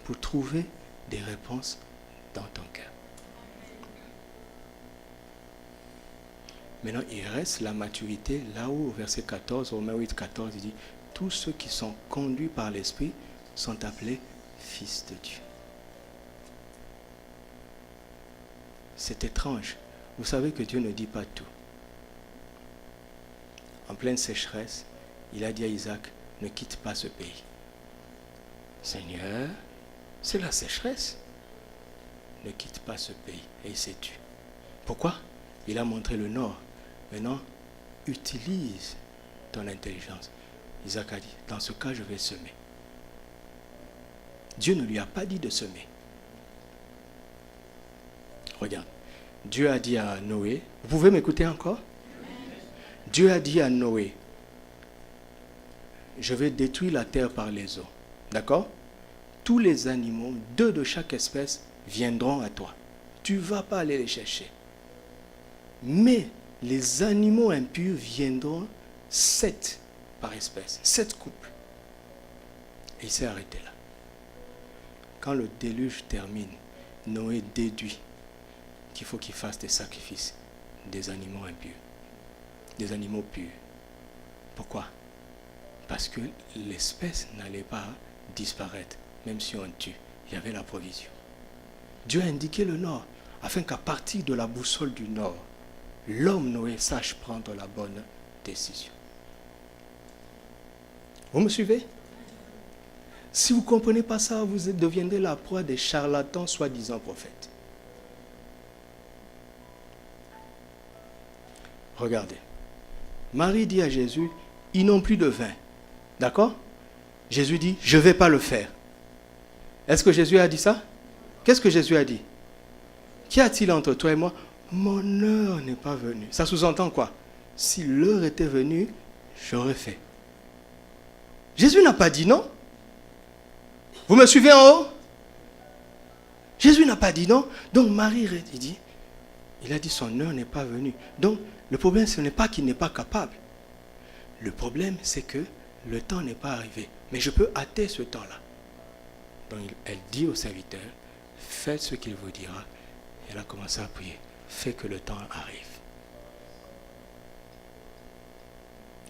Speaker 1: pour trouver des réponses dans ton cœur. Maintenant, il reste la maturité, là où au verset 14, Romains 8, 14, il dit, tous ceux qui sont conduits par l'Esprit sont appelés fils de Dieu. C'est étrange. Vous savez que Dieu ne dit pas tout. En pleine sécheresse, il a dit à Isaac, ne quitte pas ce pays. Seigneur, c'est la sécheresse. Ne quitte pas ce pays. Et il s'est tué. Pourquoi? Il a montré le nord. Maintenant, utilise ton intelligence. Isaac a dit, dans ce cas, je vais semer. Dieu ne lui a pas dit de semer. Regarde, Dieu a dit à Noé, vous pouvez m'écouter encore? Dieu a dit à Noé, je vais détruire la terre par les eaux. D'accord? Tous les animaux, 2 de chaque espèce, viendront à toi. Tu ne vas pas aller les chercher. Mais les animaux impurs viendront 7 par espèce, 7 couples. Et il s'est arrêté là. Quand le déluge termine, Noé déduit qu'il faut qu'il fasse des sacrifices des animaux impurs, des animaux purs. Pourquoi? Parce que l'espèce n'allait pas disparaître, même si on tue. Il y avait la provision. Dieu a indiqué le nord, afin qu'à partir de la boussole du nord, l'homme Noé sache prendre la bonne décision. Vous me suivez? Si vous ne comprenez pas ça, vous deviendrez la proie des charlatans soi-disant prophètes. Regardez. Marie dit à Jésus, ils n'ont plus de vin. D'accord? Jésus dit, je ne vais pas le faire. Est-ce que Jésus a dit ça? Qu'est-ce que Jésus a dit? Qu'y a-t-il entre toi et moi? Mon heure n'est pas venue. Ça sous-entend quoi? Si l'heure était venue, j'aurais fait. Jésus n'a pas dit non. Vous me suivez en haut? Jésus n'a pas dit non. Donc Marie, il a dit son heure n'est pas venue. Donc le problème, ce n'est pas qu'il n'est pas capable. Le problème, c'est que le temps n'est pas arrivé. Mais je peux hâter ce temps-là. Donc elle dit au serviteur, faites ce qu'il vous dira. Elle a commencé à prier. Fais que le temps arrive.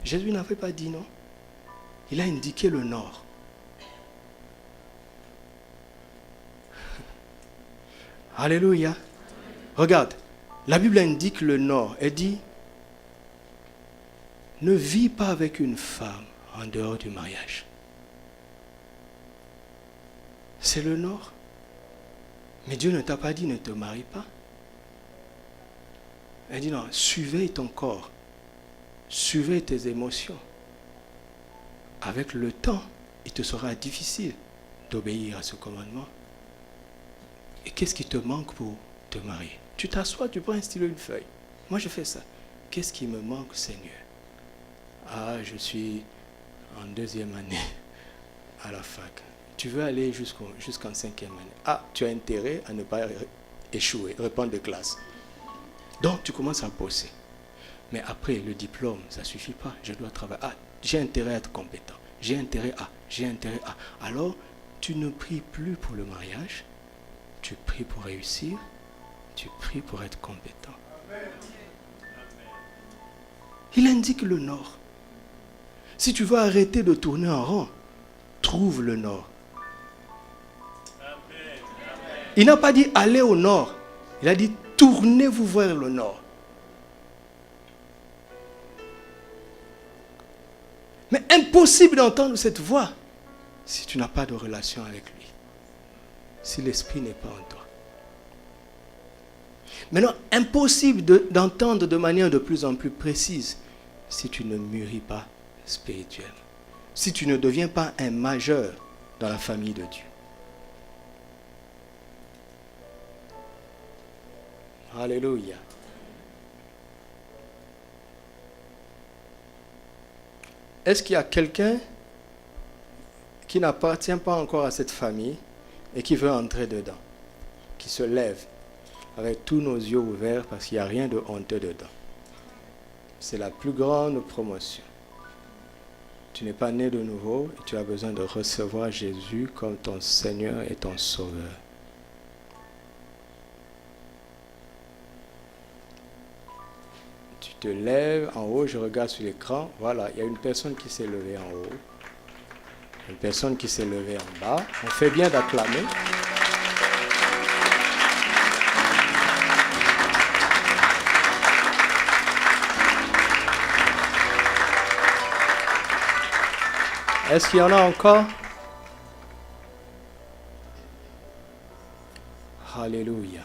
Speaker 1: Jésus n'avait pas dit non. Il a indiqué le nord. Alléluia. Regarde, la Bible indique le nord. Elle dit, ne vis pas avec une femme en dehors du mariage. C'est le nord. Mais Dieu ne t'a pas dit ne te marie pas. Elle dit non, surveille ton corps. Surveille tes émotions. Avec le temps, il te sera difficile d'obéir à ce commandement. Et qu'est-ce qui te manque pour te marier? Tu t'assois, tu prends un stylo, une feuille. Moi, je fais ça. Qu'est-ce qui me manque, Seigneur? Ah, je suis en 2e année à la fac. Tu veux aller jusqu'en 5e année. Ah, tu as intérêt à ne pas échouer, reprendre de classe. Donc, tu commences à bosser. Mais après, le diplôme, ça ne suffit pas. Je dois travailler. Ah, j'ai intérêt à être compétent. J'ai intérêt à. Alors, tu ne pries plus pour le mariage. Tu pries pour réussir. Tu pries pour être compétent. Il indique le nord. Si tu veux arrêter de tourner en rond, trouve le nord. Il n'a pas dit allez au nord. Il a dit tournez-vous vers le nord. Mais impossible d'entendre cette voix si tu n'as pas de relation avec lui. Si l'esprit n'est pas en toi. Maintenant, impossible d'entendre de manière de plus en plus précise si tu ne mûris pas spirituelle. Si tu ne deviens pas un majeur dans la famille de Dieu. Alléluia. Est-ce qu'il y a quelqu'un qui n'appartient pas encore à cette famille et qui veut entrer dedans, qui se lève avec tous nos yeux ouverts parce qu'il n'y a rien de honteux dedans? C'est la plus grande promotion. Tu n'es pas né de nouveau et tu as besoin de recevoir Jésus comme ton Seigneur et ton Sauveur. Tu te lèves en haut, je regarde sur l'écran, voilà, il y a une personne qui s'est levée en haut, une personne qui s'est levée en bas. On fait bien d'acclamer. Est-ce qu'il y en a encore? Alléluia.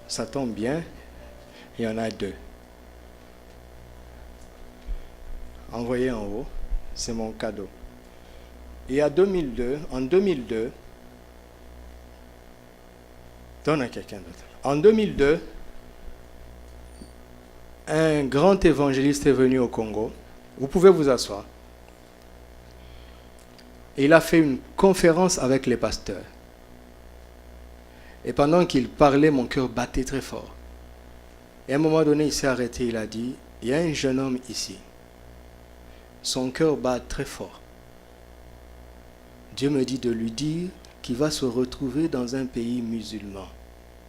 Speaker 1: Ça tombe bien, il y en a deux. Envoyé en haut, c'est mon cadeau. Et en 2002, donne à quelqu'un d'autre. En 2002, un grand évangéliste est venu au Congo. Vous pouvez vous asseoir. Et il a fait une conférence avec les pasteurs. Et pendant qu'il parlait, mon cœur battait très fort. Et à un moment donné, il s'est arrêté, il a dit, il y a un jeune homme ici. Son cœur bat très fort. Dieu me dit de lui dire qu'il va se retrouver dans un pays musulman.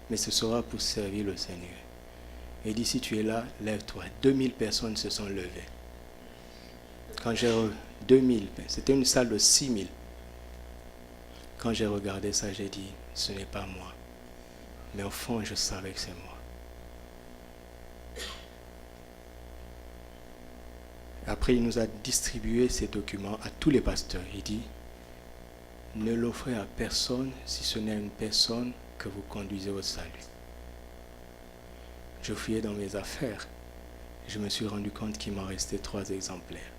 Speaker 1: Mais ce sera pour servir le Seigneur. Et il dit, si tu es là, lève-toi. 2000 personnes se sont levées. Quand j'ai 2000, c'était une salle de 6000. Quand j'ai regardé ça, j'ai dit, ce n'est pas moi. Mais au fond, je savais que c'est moi. Après, il nous a distribué ces documents à tous les pasteurs. Il dit, ne l'offrez à personne si ce n'est à une personne que vous conduisez au salut. Je fouillais dans mes affaires. Je me suis rendu compte qu'il m'en restait 3 exemplaires.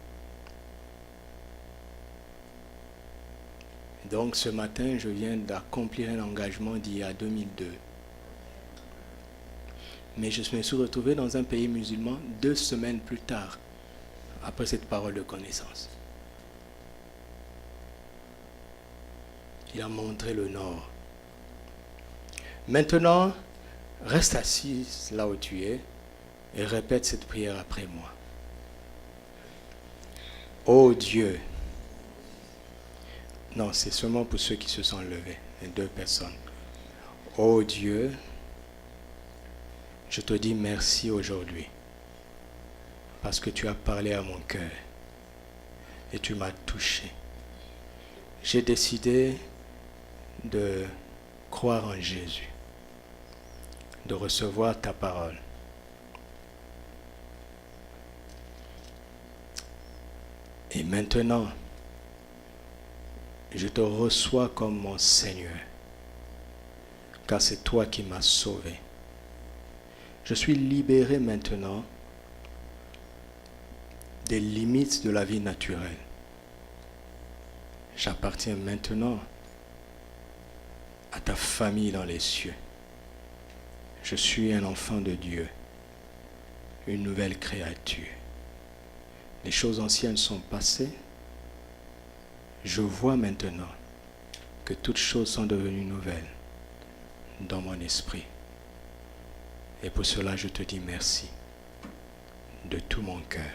Speaker 1: Donc ce matin, je viens d'accomplir un engagement d'il y a 2002. Mais je me suis retrouvé dans un pays musulman 2 semaines plus tard, après cette parole de connaissance. Il a montré le nord. Maintenant, reste assis là où tu es et répète cette prière après moi. Ô Dieu, non, c'est seulement pour ceux qui se sont levés, les 2 personnes. Ô Dieu, je te dis merci aujourd'hui parce que tu as parlé à mon cœur et tu m'as touché. J'ai décidé de croire en Jésus, de recevoir ta parole. Et maintenant, je te reçois comme mon Seigneur, car c'est toi qui m'as sauvé. Je suis libéré maintenant des limites de la vie naturelle. J'appartiens maintenant à ta famille dans les cieux. Je suis un enfant de Dieu, une nouvelle créature. Les choses anciennes sont passées. Je vois maintenant que toutes choses sont devenues nouvelles dans mon esprit. Et pour cela, je te dis merci de tout mon cœur.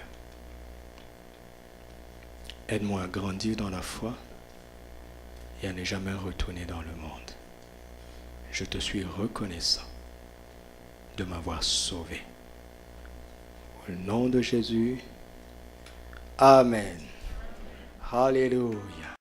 Speaker 1: Aide-moi à grandir dans la foi et à ne jamais retourner dans le monde. Je te suis reconnaissant de m'avoir sauvé. Au nom de Jésus, Amen. Alléluia.